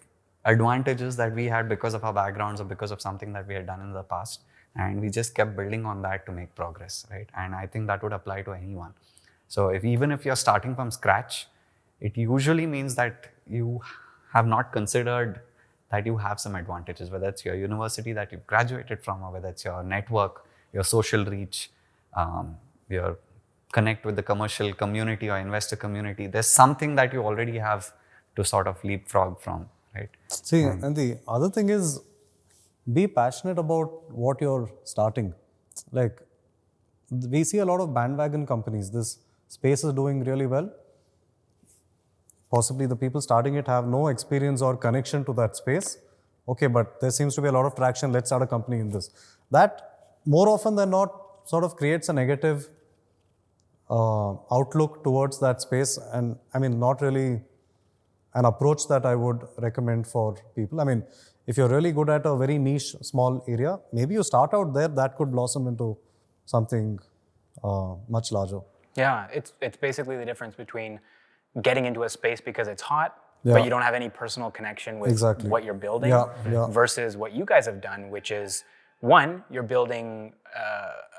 advantages that we had because of our backgrounds or because of something that we had done in the past, and we just kept building on that to make progress, right? And I think that would apply to anyone. So even if you're starting from scratch, it usually means that you have not considered that you have some advantages, whether it's your university that you've graduated from, or whether it's your network, your social reach, your connect with the commercial community or investor community. There's something that you already have to sort of leapfrog from, right? See, and the other thing is, be passionate about what you're starting. Like, we see a lot of bandwagon companies. This space is doing really well. Possibly the people starting it have no experience or connection to that space. Okay, but there seems to be a lot of traction. Let's start a company in this. That, more often than not, sort of creates a negative outlook towards that space. And I mean, not really an approach that I would recommend for people. I mean, if you're really good at a very niche, small area, maybe you start out there, that could blossom into something much larger. Yeah, it's basically the difference between getting into a space because it's hot, Yeah. but you don't have any personal connection with Exactly. what you're building, Yeah. versus what you guys have done, which is, one, you're building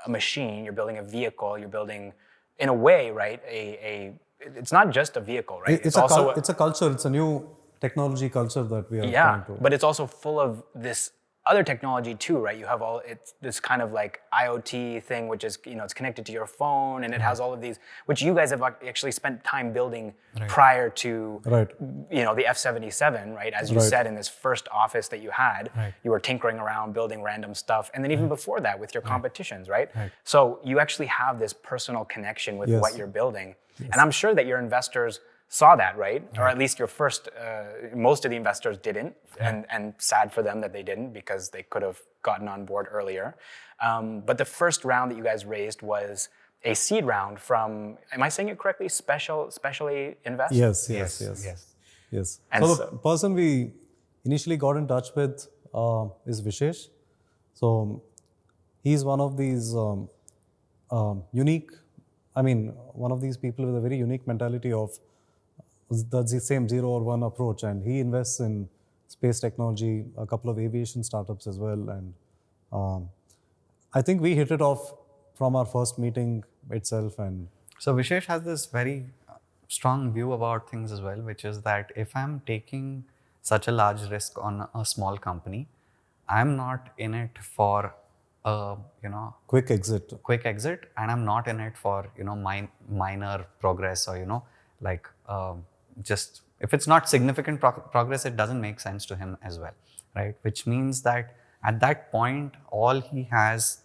a machine, you're building a vehicle, you're building, in a way, right, it's not just a vehicle, right? It's a culture. It's a new technology culture that we are trying to. but it's also full of this other technology too, right? You have it's this kind of like IoT thing, which is, it's connected to your phone, and it has all of these, which you guys have actually spent time building prior to, the F-77, right? As you said, in this first office that you had, you were tinkering around, building random stuff, and then even before that with your competitions, right? So you actually have this personal connection with what you're building, and I'm sure that your investors saw that, right? Or at least your first, most of the investors didn't, and sad for them that they didn't, because they could have gotten on board earlier. But the first round that you guys raised was a seed round from, am I saying it correctly, Specially Invest? Yes. And So the person we initially got in touch with is Vishesh. So he's one of these unique, one of these people with a very unique mentality of that's the same 0 or 1 approach, and he invests in space technology, a couple of aviation startups as well, and I think we hit it off from our first meeting itself. And so Vishesh has this very strong view about things as well, which is that if I'm taking such a large risk on a small company, I'm not in it for a quick exit, and I'm not in it for minor progress, or just if it's not significant progress, it doesn't make sense to him as well, right? Which means that at that point, all he has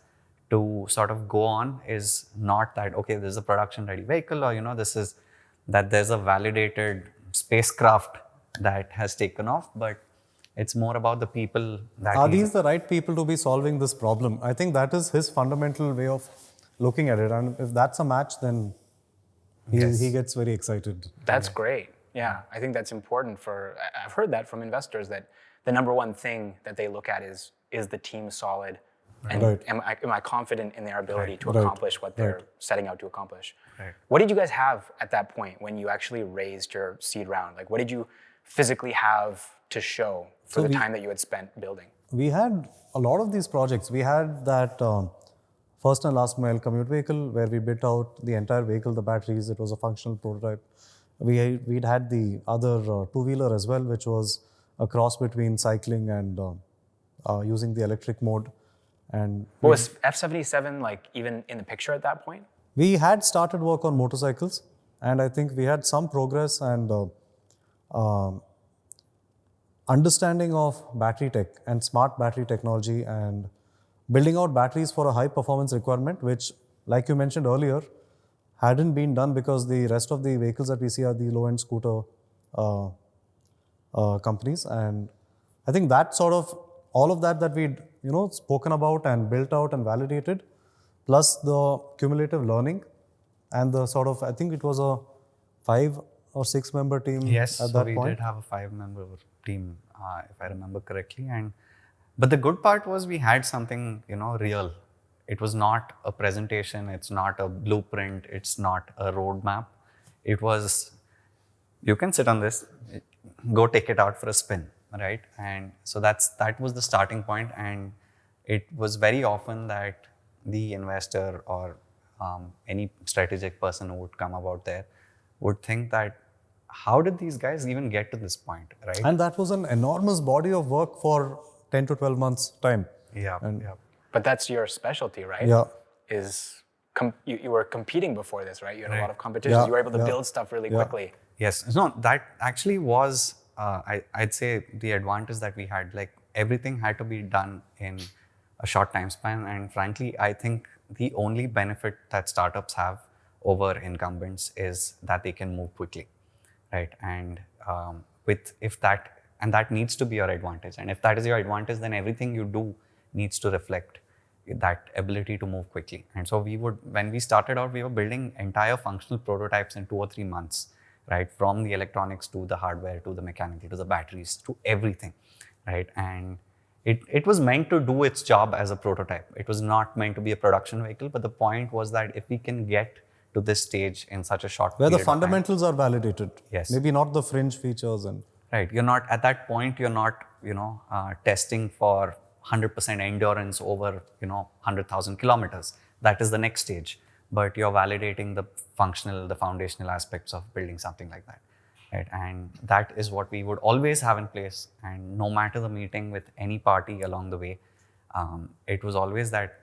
to sort of go on is not that, okay, this is a production ready vehicle, or this is that there's a validated spacecraft that has taken off, but it's more about the people that are these the right people to be solving this problem? I think that is his fundamental way of looking at it, and if that's a match, then he gets very excited. That's great. Yeah, I think that's important I've heard that from investors, that the number one thing that they look at is the team solid? And am I confident in their ability to accomplish what they're setting out to accomplish? What did you guys have at that point when you actually raised your seed round? Like, what did you physically have to show for the time that you had spent building? We had a lot of these projects. We had that first and last mile commute vehicle where we built out the entire vehicle, the batteries. It was a functional prototype. We'd had the other two-wheeler as well, which was a cross between cycling and using the electric mode. And was F-77 like even in the picture at that point? We had started work on motorcycles, and I think we had some progress and understanding of battery tech and smart battery technology and building out batteries for a high performance requirement, which, like you mentioned earlier, hadn't been done because the rest of the vehicles that we see are the low-end scooter companies. And I think that sort of, all of that we'd spoken about and built out and validated, plus the cumulative learning and the sort of, I think it was a 5 or 6 member team at that point. Yes, we did have a 5-member team, if I remember correctly. But the good part was we had something, real. It was not a presentation, it's not a blueprint, it's not a roadmap. It was, you can sit on this, go take it out for a spin, right? And so that was the starting point, and it was very often that the investor or any strategic person who would come about there would think that how did these guys even get to this point, right? And that was an enormous body of work for 10 to 12 months time. Yeah, yeah. But that's your specialty, right? Yeah. Is you were competing before this, right? You had a lot of competitions. Yeah, You were able to yeah. build stuff really quickly. Yes, no, that actually was, I'd say, the advantage that we had. Like, everything had to be done in a short time span. And frankly, I think the only benefit that startups have over incumbents is that they can move quickly, right? And that needs to be your advantage. And if that is your advantage, then everything you do needs to reflect that ability to move quickly. And so when we started out, we were building entire functional prototypes in 2 or 3 months, right? From the electronics to the hardware, to the mechanical, to the batteries, to everything, right? And it was meant to do its job as a prototype. It was not meant to be a production vehicle, but the point was that if we can get to this stage in such a short Where the period of time, fundamentals are validated. Yes. Maybe not the fringe features and. right, you're not at that point, you're not, testing for 100% endurance over, 100,000 kilometers. That is the next stage. But you're validating the foundational aspects of building something like that. Right? And that is what we would always have in place. And no matter the meeting with any party along the way, it was always that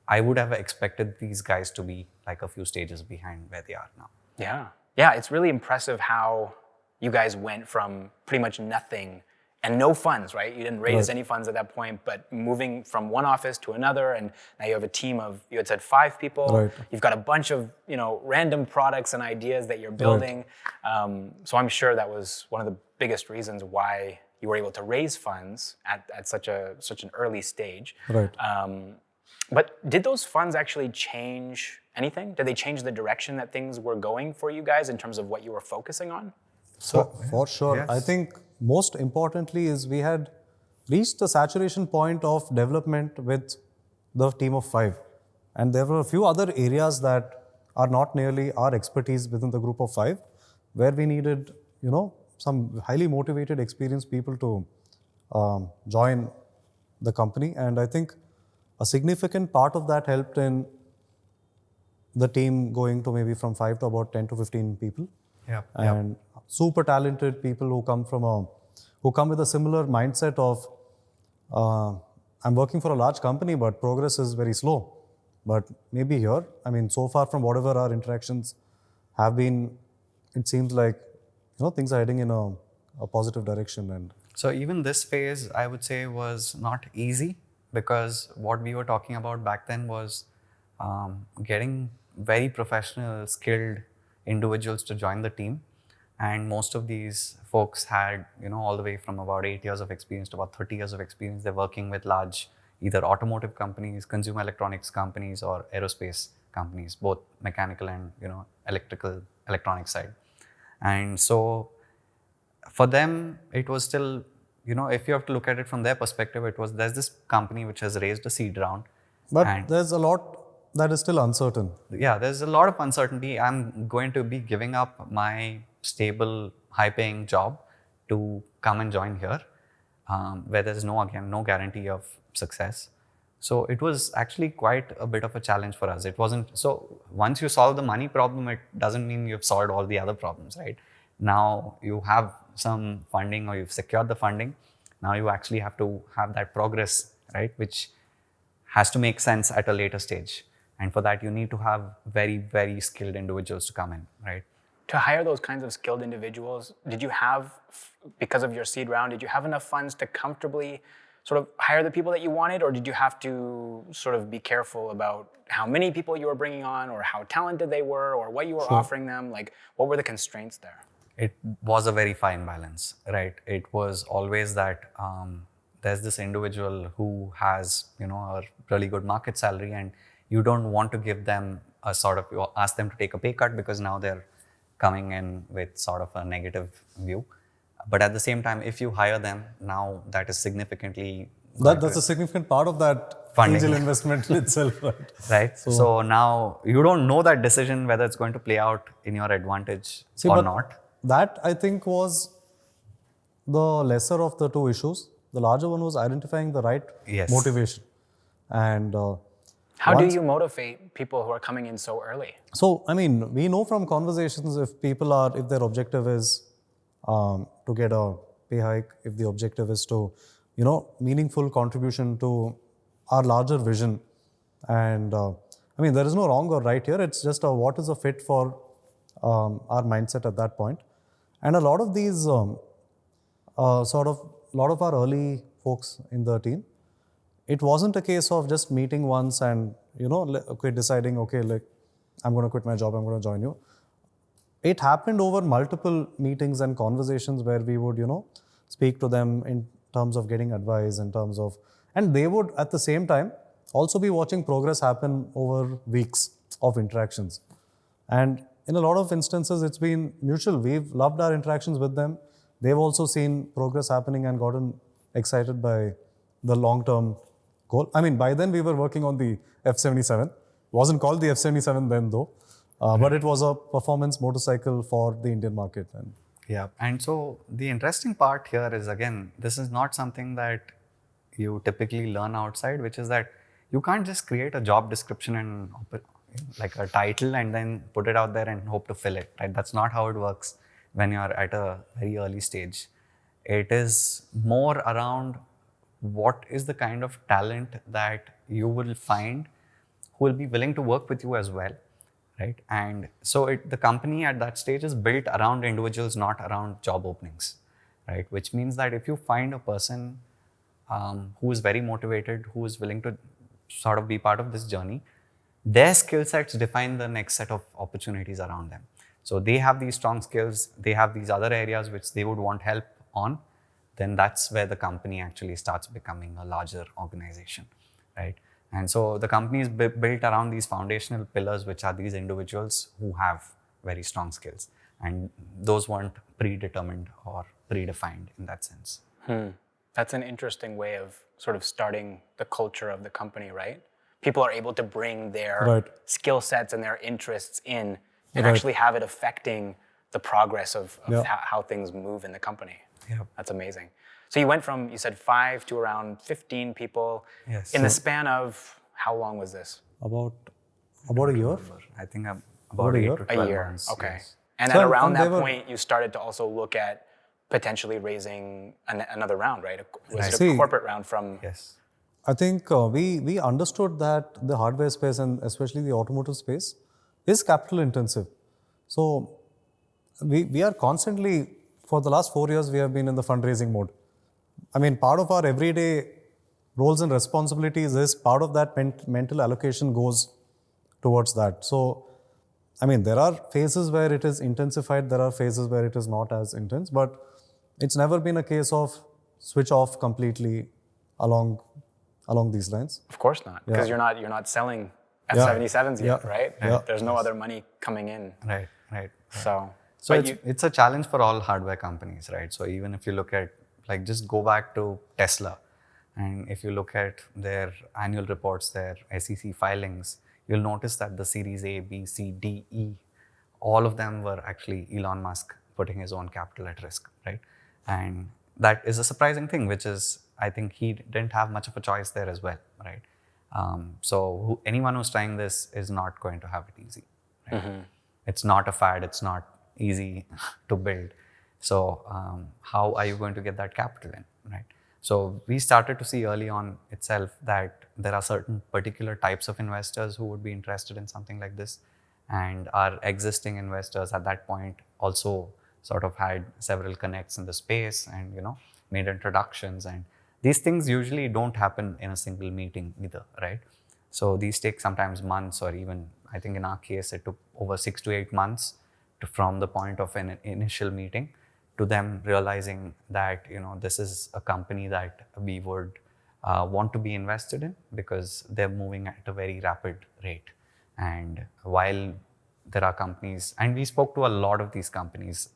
I would have expected these guys to be like a few stages behind where they are now. Yeah. Yeah, it's really impressive how you guys went from pretty much nothing and no funds, right? You didn't raise any funds at that point, but moving from one office to another, and now you have a team of, you had said 5 people. Right. You've got a bunch of, random products and ideas that you're building. So I'm sure that was one of the biggest reasons why you were able to raise funds at such an early stage. Right. But did those funds actually change anything? Did they change the direction that things were going for you guys in terms of what you were focusing on? So for sure, yes. I think most importantly is we had reached the saturation point of development with the team of 5. And there were a few other areas that are not nearly our expertise within the group of 5, where we needed, some highly motivated, experienced people to join the company. And I think a significant part of that helped in the team going to maybe from 5 to about 10 to 15 people. Yeah. And super talented people who come with a similar mindset of I'm working for a large company, but progress is very slow. But maybe here, so far from whatever our interactions have been, it seems like things are heading in a positive direction. And so even this phase, I would say, was not easy, because what we were talking about back then was getting very professional, skilled individuals to join the team. And most of these folks had, all the way from about 8 years of experience to about 30 years of experience. They're working with large, either automotive companies, consumer electronics companies, or aerospace companies, both mechanical and, electronic side. And so for them, it was still, if you have to look at it from their perspective, there's this company which has raised a seed round. But there's a lot that is still uncertain. Yeah, there's a lot of uncertainty. I'm going to be giving up my stable, high-paying job to come and join here, where there's no guarantee of success. So it was actually quite a bit of a challenge for us. It wasn't, so once you solve the money problem, it doesn't mean you've solved all the other problems, right? Now you have some funding, or you've secured the funding. Now you actually have to have that progress, right? Which has to make sense at a later stage. And for that, you need to have very, very skilled individuals to come in, right? To hire those kinds of skilled individuals, did you have, because of your seed round, did you have enough funds to comfortably sort of hire the people that you wanted, or did you have to sort of be careful about how many people you were bringing on, or how talented they were, or what you were offering them? Like, what were the constraints there? It was a very fine balance, right? It was always that there's this individual who has, a really good market salary, and you don't want to give them a sort of, ask them to take a pay cut, because now they're coming in with sort of a negative view. But at the same time, if you hire them, now that is significantly... That's a significant part of that funding angel investment itself, right? Right. So now you don't know that decision whether it's going to play out in your advantage or not. That, I think, was the lesser of the two issues. The larger one was identifying the right Yes. motivation. And How do once- you motivate people who are coming in so early? So, I mean, we know from conversations if their objective is to get a pay hike, if the objective is to, meaningful contribution to our larger vision. And I mean, there is no wrong or right here. It's just what is a fit for our mindset at that point. And a lot of these lot of our early folks in the team, it wasn't a case of just meeting once and deciding, okay, like I'm going to quit my job, I'm going to join you. It happened over multiple meetings and conversations where we would speak to them in terms of getting advice, in terms of, and they would at the same time also be watching progress happen over weeks of interactions. And in a lot of instances, it's been mutual. We've loved our interactions with them. They've also seen progress happening and gotten excited by the long-term goal. I mean, by then we were working on the F77. Wasn't called the F77 then though, but it was a performance motorcycle for the Indian market. And Yeah. And so the interesting part here is, again, this is not something that you typically learn outside, which is that you can't just create a job description and like a title and then put it out there and hope to fill it, right? That's not how it works when you're at a very early stage. It is more around what is the kind of talent that you will find who will be willing to work with you as well, right? And so the company at that stage is built around individuals, not around job openings, right? Which means that if you find a person who is very motivated, who is willing to sort of be part of this journey, their skill sets define the next set of opportunities around them. So they have these strong skills, they have these other areas which they would want help on, then that's where the company actually starts becoming a larger organization, right? And so the company is built around these foundational pillars, which are these individuals who have very strong skills. And those weren't predetermined or predefined in that sense. That's an interesting way of sort of starting the culture of the company, right? People are able to bring their Right. skill sets and their interests in and Right. actually have it affecting the progress of Yeah. how things move in the company. Yeah. That's amazing. So you went from, you said 5 to around 15 people. Yes. In the span of, how long was this? about a year. I think About about a 8 year? to A 12 year. months. Okay. Yes. And So, then around and that they were- point, you started to also look at potentially raising another round, right? Was Right. it a See- corporate round from? Yes. I think we understood that the hardware space and especially the automotive space is capital intensive. So we are constantly, for the last 4 years, we have been in the fundraising mode. I mean, part of our everyday roles and responsibilities is part of that mental allocation goes towards that. So, I mean, there are phases where it is intensified, there are phases where it is not as intense, but it's never been a case of switch off completely along these lines. Of course not, because Yeah. you're not selling F77s yet, Yeah. right? Yeah. There's no other money coming in. Right, right. So, So but it's a challenge for all hardware companies, right? So even if you look at, like, just go back to Tesla, and if you look at their annual reports, their SEC filings, you'll notice that the Series A, B, C, D, E, all of them were actually Elon Musk putting his own capital at risk, right? And that is a surprising thing, which is, I think he didn't have much of a choice there as well, right? So anyone who's trying this is not going to have it easy, right? It's not a fad, it's not easy to build. So how are you going to get that capital in, right? So we started to see early on itself that there are certain particular types of investors who would be interested in something like this. And our existing investors at that point also sort of had several connects in the space and, made introductions. And these things usually don't happen in a single meeting either, right? So these take sometimes months, or even, I think in our case, it took over 6 to 8 months from the point of an initial meeting to them realizing that, this is a company that we would want to be invested in because they're moving at a very rapid rate. And while there are companies, and we spoke to a lot of these companies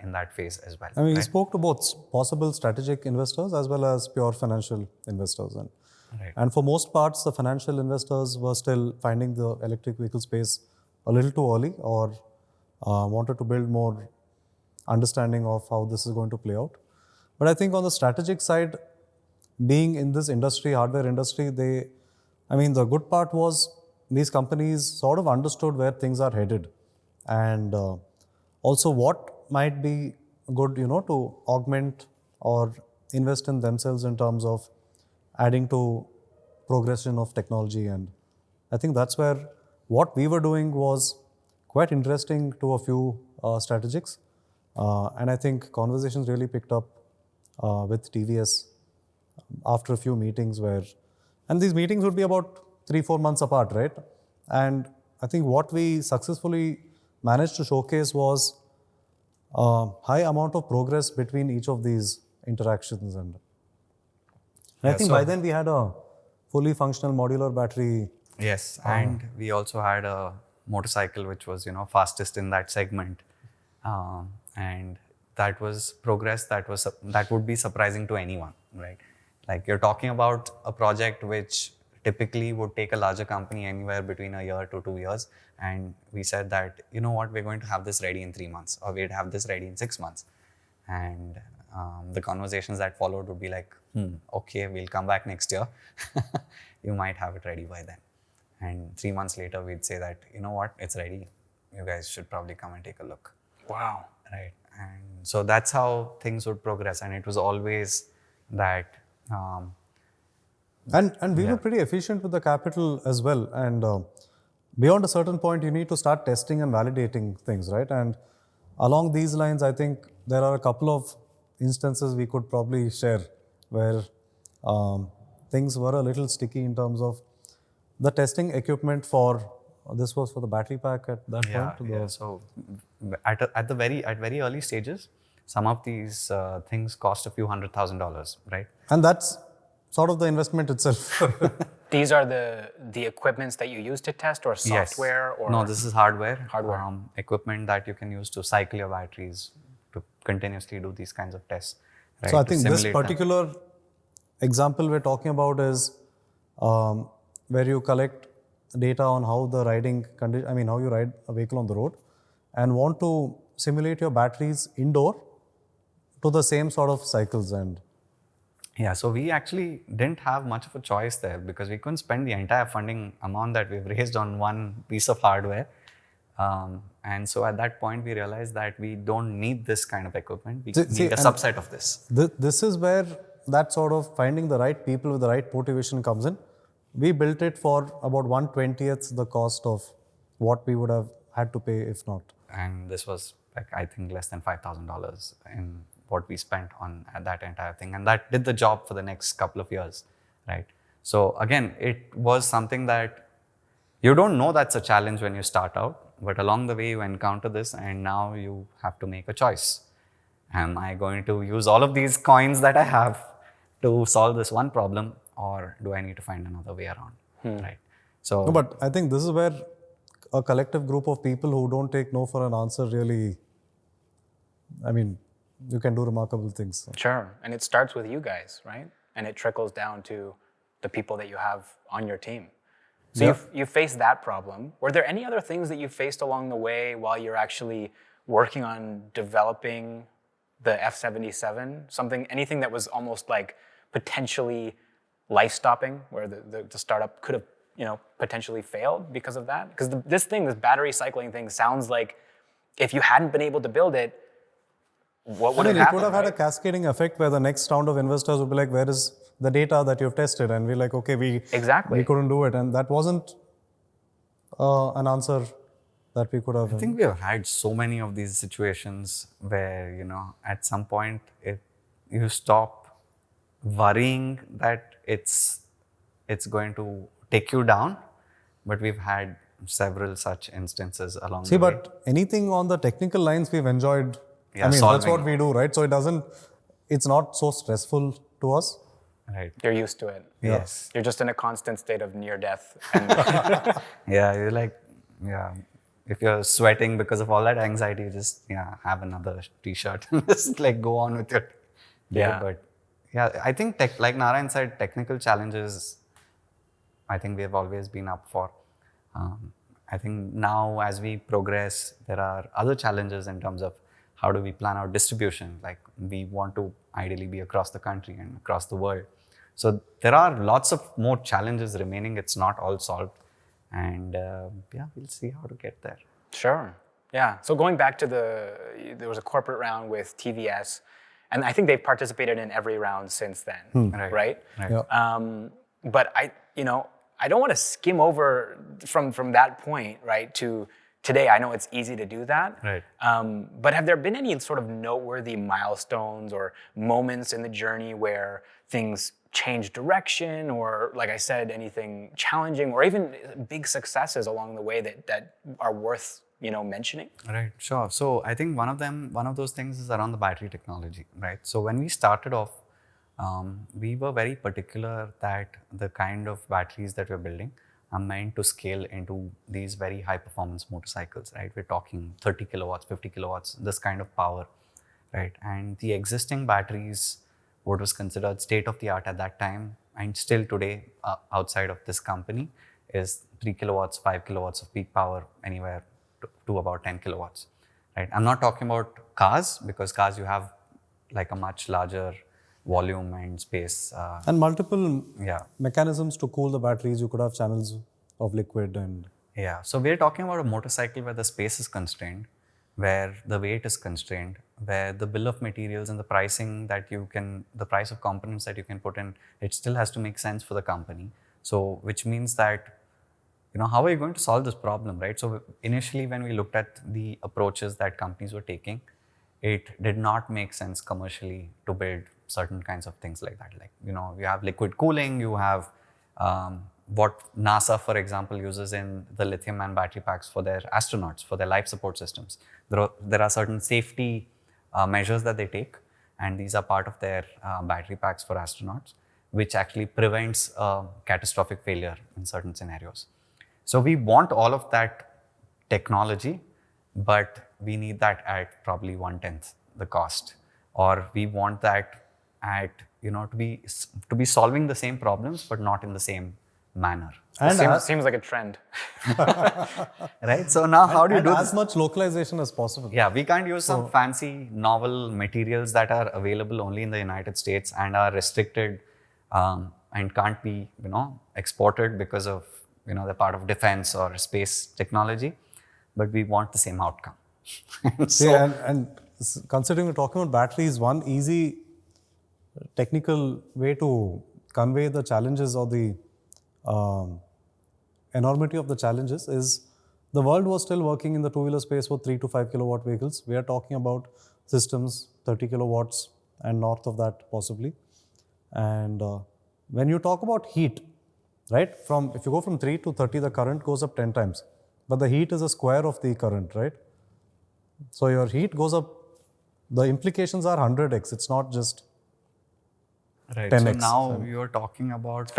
in that phase as well. I mean, we right? spoke to both possible strategic investors as well as pure financial investors. Right. And for most parts, the financial investors were still finding the electric vehicle space a little too early, or wanted to build more understanding of how this is going to play out. But I think on the strategic side, being in this industry, hardware industry, the good part was these companies sort of understood where things are headed, and also what might be good, to augment or invest in themselves in terms of adding to progression of technology. And I think that's where what we were doing was quite interesting to a few strategics. And I think conversations really picked up with TVS after a few meetings and these meetings would be about 3-4 months apart, right? And I think what we successfully managed to showcase was high amount of progress between each of these interactions. And I think by then we had a fully functional modular battery. Yes, and we also had a motorcycle which was, fastest in that segment, and that was progress that would be surprising to anyone, right? Like you're talking about a project which typically would take a larger company anywhere between a year to 2 years, and we said that, you know what, we're going to have this ready in 3 months, or we'd have this ready in 6 months, and the conversations that followed would be like, okay, we'll come back next year. You might have it ready by then. And 3 months later, we'd say that, you know what, it's ready. You guys should probably come and take a look. Wow. Right. And so that's how things would progress. And it was always that. And we were pretty efficient with the capital as well. And beyond a certain point, you need to start testing and validating things, right? And along these lines, I think there are a couple of instances we could probably share where things were a little sticky in terms of the testing equipment this was for the battery pack at that point. Yeah. So at very early stages, some of these things cost a few $100,000, right? And that's sort of the investment itself. These are the equipments that you use to test, or software? Yes. Or No, this is hardware. Hardware. Equipment that you can use to cycle your batteries, to continuously do these kinds of tests. Right? So I To think this simulate them. particular example we're talking about is where you collect data on how the riding condition, how you ride a vehicle on the road, and want to simulate your batteries indoor to the same sort of cycles. And Yeah, so we actually didn't have much of a choice there because we couldn't spend the entire funding amount that we've raised on one piece of hardware. And so at that point, we realized that we don't need this kind of equipment. We need a subset of this. This is where that sort of finding the right people with the right motivation comes in. We built it for about 1/20th the cost of what we would have had to pay if not. And this was I think less than $5,000 in what we spent on that entire thing. And that did the job for the next couple of years, right? So again, it was something that you don't know that's a challenge when you start out, but along the way you encounter this and now you have to make a choice. Am I going to use all of these coins that I have to solve this one problem, or do I need to find another way around, right? So, No, but I think this is where a collective group of people who don't take no for an answer really, you can do remarkable things. Sure. And it starts with you guys, right? And it trickles down to the people that you have on your team. So you faced that problem. Were there any other things that you faced along the way while you're actually working on developing the F77? Anything that was almost like potentially life-stopping, where the startup could have potentially failed because of that? Because this battery cycling thing sounds like if you hadn't been able to build it, what would have happened? It would have had a cascading effect where the next round of investors would be like, where is the data that you've tested? And we're like, okay, we couldn't do it. And that wasn't an answer that we could have. I think we have had so many of these situations where, at some point you stop worrying that it's going to take you down. But we've had several such instances along the way. But anything on the technical lines we've enjoyed. That's what we do, right? So it's not so stressful to us. Right. You're used to it. Yes. You're just in a constant state of near death. Yeah, you're like, if you're sweating because of all that anxiety, you just, have another t-shirt and just go on with your day. Yeah. But I think like Narayan said, technical challenges, I think we have always been up for. I think now as we progress, there are other challenges in terms of how do we plan our distribution? Like we want to ideally be across the country and across the world. So there are lots of more challenges remaining. It's not all solved. And yeah, we'll see how to get there. Sure. Yeah. So going back to there was a corporate round with TVS, and I think they've participated in every round since then, right? Yeah. But I don't want to skim over from that point, right, to today. I know it's easy to do that. Right. But have there been any sort of noteworthy milestones or moments in the journey where things changed direction, or like I said, anything challenging, or even big successes along the way that are worth mentioning? Right, sure. So I think one of those things is around the battery technology, right? So when we started off, we were very particular that the kind of batteries that we're building are meant to scale into these very high performance motorcycles, right? We're talking 30 kilowatts, 50 kilowatts, this kind of power, right? And the existing batteries, what was considered state of the art at that time, and still today outside of this company, is 3 kilowatts, 5 kilowatts of peak power, anywhere to about 10 kilowatts, right? I'm not talking about cars, because cars you have like a much larger volume and space. And multiple Yeah. mechanisms to cool the batteries. You could have channels of liquid and... Yeah, so we're talking about a motorcycle where the space is constrained, where the weight is constrained, where the bill of materials and the pricing the price of components that you can put in, it still has to make sense for the company. So, which means that, how are you going to solve this problem, right? So initially when we looked at the approaches that companies were taking, it did not make sense commercially to build certain kinds of things like that. Like, you have liquid cooling, you have what NASA, for example, uses in the lithium-ion battery packs for their astronauts, for their life support systems. There are certain safety measures that they take, and these are part of their battery packs for astronauts, which actually prevents catastrophic failure in certain scenarios. So we want all of that technology, but we need that at probably 1/10 the cost, or we want that at to be solving the same problems, but not in the same manner. And Seems like a trend. Right? So now how do you do as this? much localization as possible. Yeah, we can't use some fancy novel materials that are available only in the United States and are restricted and can't be exported because of they're part of defense or space technology, but we want the same outcome. See, and considering we're talking about batteries, one easy technical way to convey the challenges or the enormity of the challenges is the world was still working in the two-wheeler space for 3 to 5 kilowatt vehicles. We are talking about systems 30 kilowatts and north of that possibly. And when you talk about heat, right, if you go from 3 to 30, the current goes up 10 times. But the heat is a square of the current, right? So your heat goes up, the implications are 100x. It's not just Right. 10x. So now you're talking about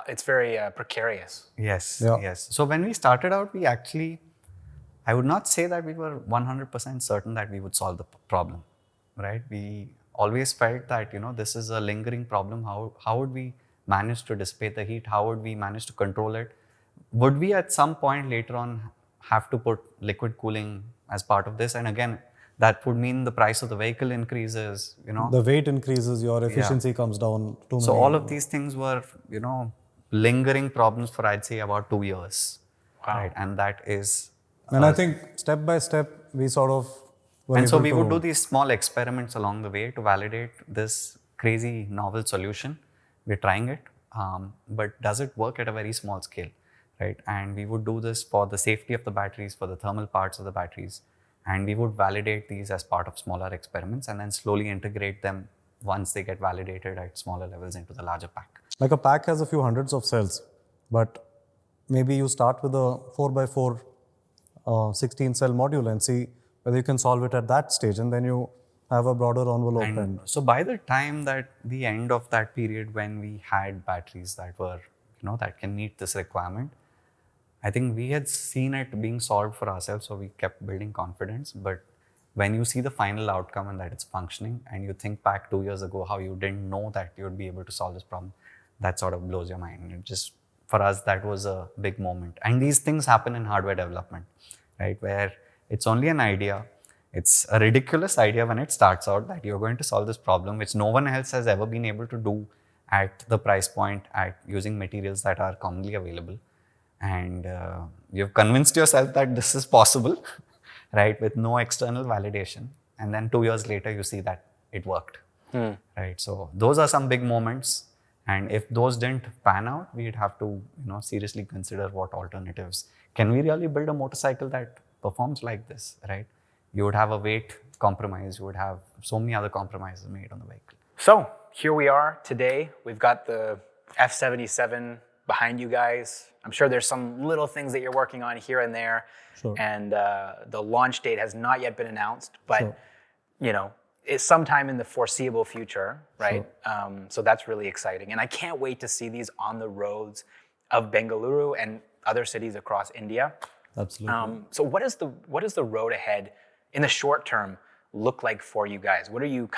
It's very precarious. yes, Yeah. yes. So when we started out, I would not say that we were 100% certain that we would solve the problem, right? We always felt that this is a lingering problem. How would we manage to dissipate the heat? How would we manage to control it? Would we at some point later on have to put liquid cooling as part of this? And again, that would mean the price of the vehicle increases, the weight increases, your efficiency comes down. So all of these things were, lingering problems for I'd say about 2 years. Wow. Right. And that is And I think step by step, we sort of were and so able we to- would do these small experiments along the way to validate this crazy novel solution. We're trying it, but does it work at a very small scale, right? And we would do this for the safety of the batteries, for the thermal parts of the batteries, and we would validate these as part of smaller experiments and then slowly integrate them once they get validated at smaller levels into the larger pack. Like a pack has a few hundreds of cells, but maybe you start with a 4x4 16 cell module and see whether you can solve it at that stage, and then you have a broader envelope. And So by the time that the end of that period when we had batteries that were, that can meet this requirement, I think we had seen it being solved for ourselves, so we kept building confidence. But when you see the final outcome and that it's functioning, and you think back 2 years ago how you didn't know that you would be able to solve this problem, that sort of blows your mind. It just, for us, that was a big moment. And these things happen in hardware development, right? Where it's only an idea, It's a ridiculous idea when it starts out that you're going to solve this problem, which no one else has ever been able to do at the price point at using materials that are commonly available. And you've convinced yourself that this is possible, right, with no external validation. And then 2 years later, you see that it worked, right? So those are some big moments. And if those didn't pan out, we'd have to, seriously consider what alternatives. Can we really build a motorcycle that performs like this, right? You would have a weight compromise. You would have so many other compromises made on the vehicle. So here we are today. We've got the F77 behind you guys. I'm sure there's some little things that you're working on here and there. Sure. And the launch date has not yet been announced, but Sure. It's sometime in the foreseeable future, right? So that's really exciting. And I can't wait to see these on the roads of Bengaluru and other cities across India. Absolutely. So what is the road ahead in the short term look like for you guys? What are you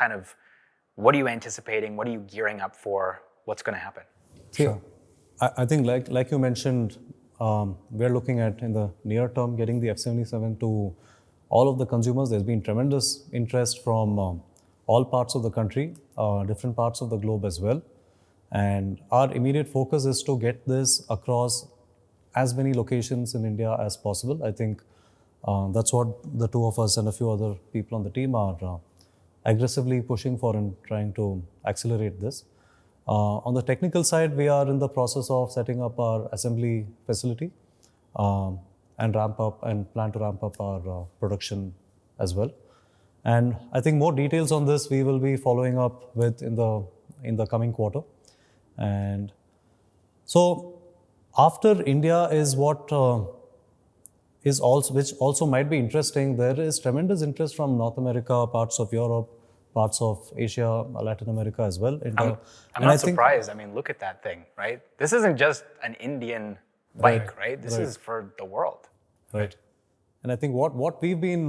anticipating? What are you gearing up for? What's going to happen? Sure. I think like you mentioned, we're looking at in the near term getting the F77 to all of the consumers. There's been tremendous interest from all parts of the country, different parts of the globe as well. And our immediate focus is to get this across as many locations in India as possible. I think that's what the two of us and a few other people on the team are aggressively pushing for and trying to accelerate this. On the technical side, we are in the process of setting up our assembly facility and plan to ramp up our production as well. And I think more details on this we will be following up with in the coming quarter. And so after India is what which also might be interesting. There is tremendous interest from North America, parts of Europe, parts of Asia, Latin America as well. I'm not surprised. I mean, look at that thing, right? This isn't just an Indian bike, right? This is for the world. Right. And I think what we've been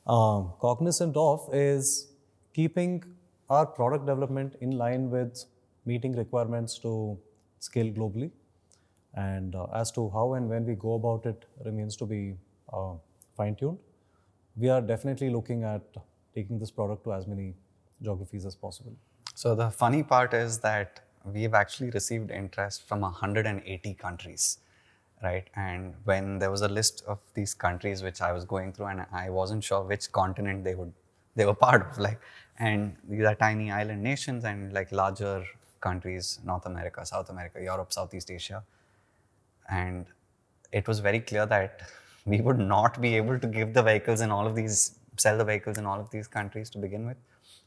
cognizant of is keeping our product development in line with meeting requirements to scale globally. And as to how and when we go about it remains to be fine-tuned. We are definitely looking at taking this product to as many geographies as possible. So the funny part is that we've actually received interest from 180 countries, right? And when there was a list of these countries which I was going through, and I wasn't sure which continent they were part of, and these are tiny island nations and larger countries, North America, South America, Europe, Southeast Asia. And it was very clear that we would not be able to sell the vehicles in all of these countries to begin with,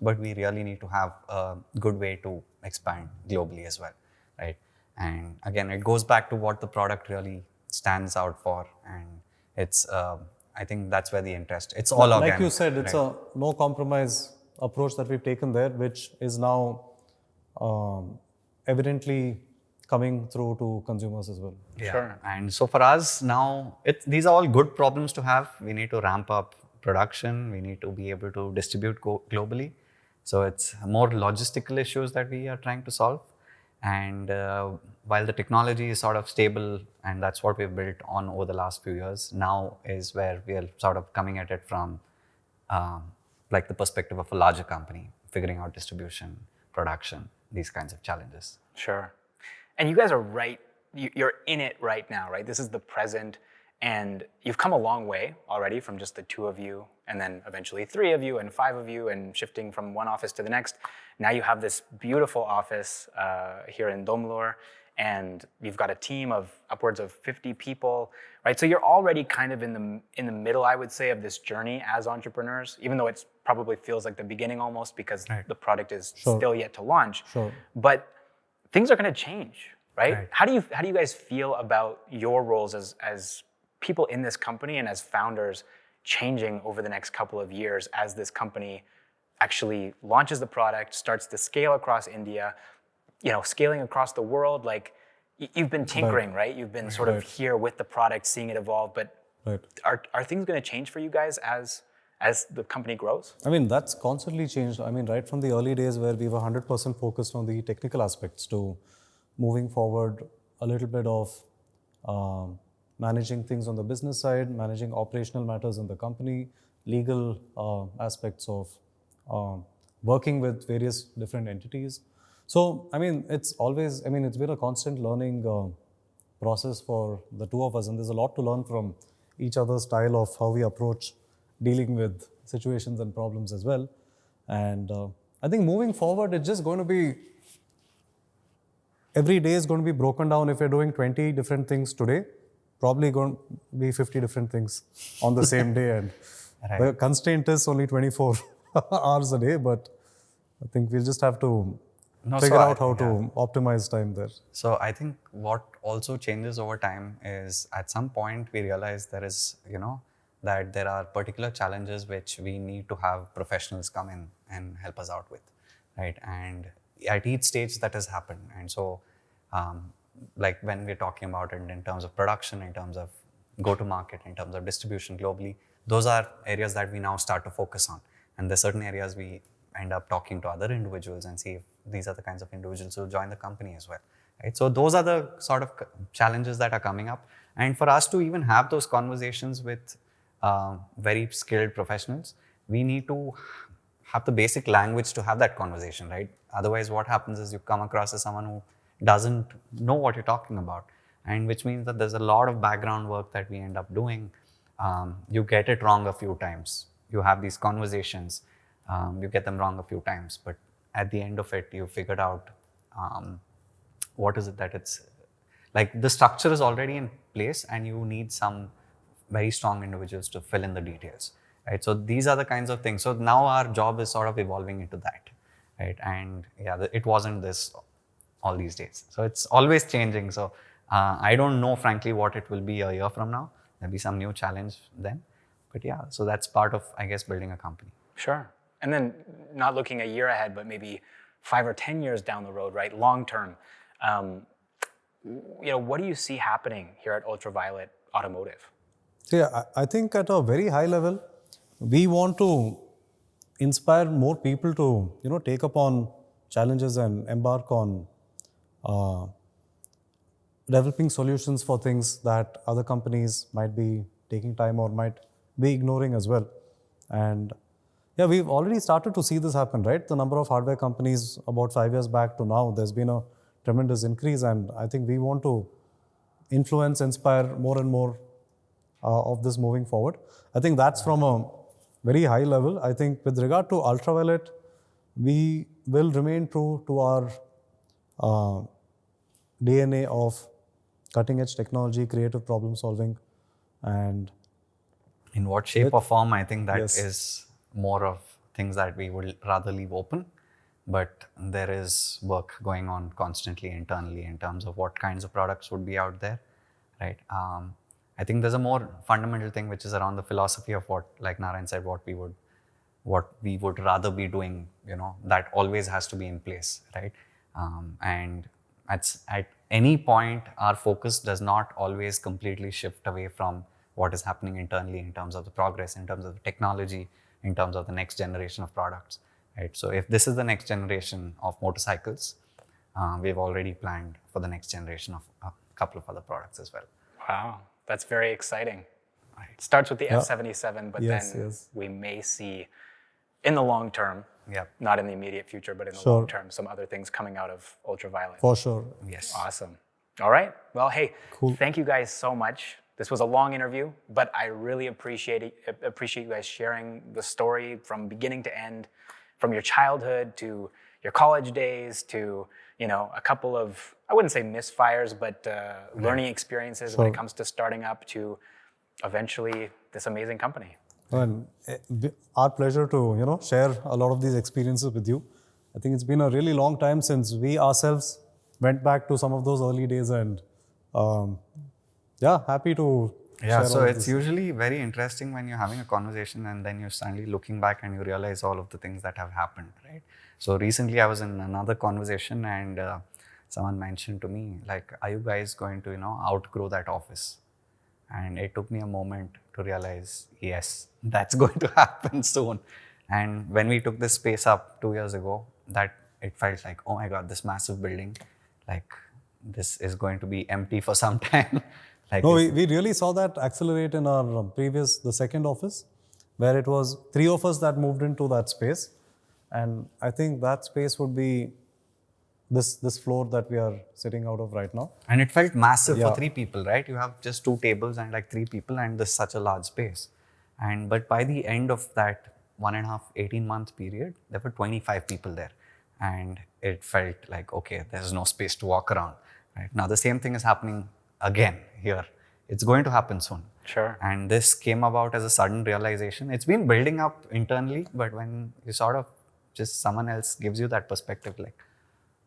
but we really need to have a good way to expand globally as well, right? And again, it goes back to what the product really stands out for, and it's I think that's where the interest. It's all organic. Like you said, it's a no compromise approach that we've taken there, which is now evidently coming through to consumers as well. Yeah. Sure. And so for us now, these are all good problems to have. We need to ramp up production. We need to be able to distribute globally. So it's more logistical issues that we are trying to solve. And while the technology is sort of stable, and that's what we've built on over the last few years, now is where we are sort of coming at it from the perspective of a larger company, figuring out distribution, production, these kinds of challenges. Sure. And you guys are you're in it right now, right? This is the present, and you've come a long way already from just the two of you, and then eventually 3 of you and 5 of you, and shifting from one office to the next. Now you have this beautiful office here in Domlur, and you've got a team of upwards of 50 people, right? So you're already kind of in the middle, I would say, of this journey as entrepreneurs, even though it probably feels like the beginning almost because the product is still yet to launch. Sure. But things are going to change, right? How do you guys feel about your roles as people in this company and as founders changing over the next couple of years as this company actually launches the product, starts to scale across India, scaling across the world? You've been tinkering, right? You've been sort of here with the product, seeing it evolve, but are things going to change for you guys as the company grows? I mean, that's constantly changed. I mean, right from the early days where we were 100% focused on the technical aspects to moving forward a little bit of managing things on the business side, managing operational matters in the company, legal aspects of working with various different entities. So, I mean, it's been a constant learning process for the two of us, and there's a lot to learn from each other's style of how we approach dealing with situations and problems as well. And I think moving forward, it's just going to be every day is going to be broken down. If you're doing 20 different things today, probably going to be 50 different things on the same day. And the constraint is only 24 hours a day, but I think we'll just have to figure out how to optimize time there. So I think what also changes over time is at some point we realize there is, that there are particular challenges which we need to have professionals come in and help us out with, right? And at each stage that has happened. And so like when we're talking about it in terms of production, in terms of go-to-market, in terms of distribution globally, those are areas that we now start to focus on. And there's certain areas we end up talking to other individuals and see if these are the kinds of individuals who join the company as well, right? So those are the sort of challenges that are coming up. And for us to even have those conversations with very skilled professionals, we need to have the basic language to have that conversation, right? Otherwise, what happens is you come across as someone who doesn't know what you're talking about, and which means that there's a lot of background work that we end up doing. You get it wrong a few times. You have these conversations, you get them wrong a few times, but at the end of it, you figured out what is it that it's like. The structure is already in place, and you need some very strong individuals to fill in the details, right? So these are the kinds of things. So now our job is sort of evolving into that, right? And yeah, it wasn't this all these days. So it's always changing. So I don't know, frankly, what it will be a year from now. There'll be some new challenge then. But yeah, so that's part of, I guess, building a company. Sure. And then not looking a year ahead, but maybe 5 or 10 years down the road, right? Long term. What do you see happening here at Ultraviolet Automotive? Yeah, I think at a very high level, we want to inspire more people to, take up on challenges and embark on developing solutions for things that other companies might be taking time or might be ignoring as well. And yeah, we've already started to see this happen, right? The number of hardware companies about 5 years back to now, there's been a tremendous increase, and I think we want to influence, inspire more and more of this moving forward. I think that's from a very high level. I think with regard to Ultraviolet, we will remain true to our DNA of cutting edge technology, creative problem solving, and in what shape or form, I think that Yes. is more of things that we would rather leave open. But there is work going on constantly internally in terms of what kinds of products would be out there, right? I think there's a more fundamental thing which is around the philosophy of what, like Narayan said, what we would rather be doing, that always has to be in place, right? And at any point, our focus does not always completely shift away from what is happening internally in terms of the progress, in terms of the technology, in terms of the next generation of products, right? So if this is the next generation of motorcycles, we've already planned for the next generation of a couple of other products as well. Wow, that's very exciting. It starts with the F77, but Yes, then yes. we may see in the long term, Yep. not in the immediate future, but in the Sure. long term, some other things coming out of Ultraviolet. for sure. Yes. Awesome. All right. Well, hey, Cool. thank you guys so much. This was a long interview, but I really appreciate you guys sharing the story from beginning to end, from your childhood to your college days to, a couple of, I wouldn't say misfires, but learning experiences when it comes to starting up to eventually this amazing company. And our pleasure to share a lot of these experiences with you. I think it's been a really long time since we ourselves went back to some of those early days, and happy to Yeah, share so all of it's this. usually very interesting when you're having a conversation and then you're suddenly looking back and you realize all of the things that have happened, right? So recently I was in another conversation and someone mentioned to me, like, are you guys going to, outgrow that office? And it took me a moment to realize, yes, that's going to happen soon. And when we took this space up 2 years ago, that it felt like, oh my God, this massive building, like this is going to be empty for some time. Like No, this- we really saw that accelerate in our the second office. where it was 3 of us that moved into that space. And I think that space would be this floor that we are sitting out of right now. And it felt massive Yeah. for 3 people, right? You have just 2 tables and like 3 people, and this such a large space. But by the end of that 18-month period, there were 25 people there. And it felt like, okay, there's no space to walk around. Right? Now the same thing is happening again here. It's going to happen soon. Sure. And this came about as a sudden realization. It's been building up internally, but when you sort of just someone else gives you that perspective, like,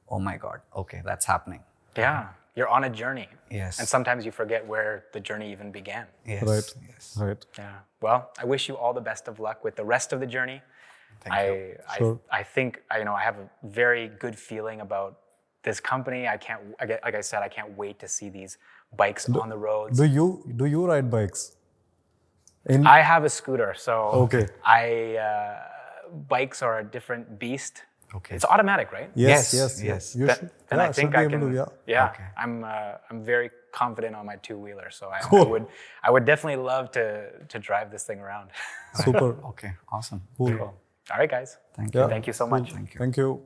oh my God, okay, that's happening. Yeah, you're on a journey. Yes. And sometimes you forget where the journey even began. Yes. Right. Yes. Right. Yeah. Well, I wish you all the best of luck with the rest of the journey. Thank you. Sure. I think I have a very good feeling about this company. Like I said, I can't wait to see these bikes on the roads. Do you ride bikes? I have a scooter, so Okay. bikes are a different beast. Okay. It's automatic, right? Yes. Yes, Yes. yes. You Then, should, then yeah, I think should be I able can. to, yeah. Okay. I'm very confident on my 2-wheeler, so Cool. I would definitely love to drive this thing around. Super. Okay, awesome. Cool. Cool. All right, guys. Thank you. Thank you so much. Thank you. Thank you.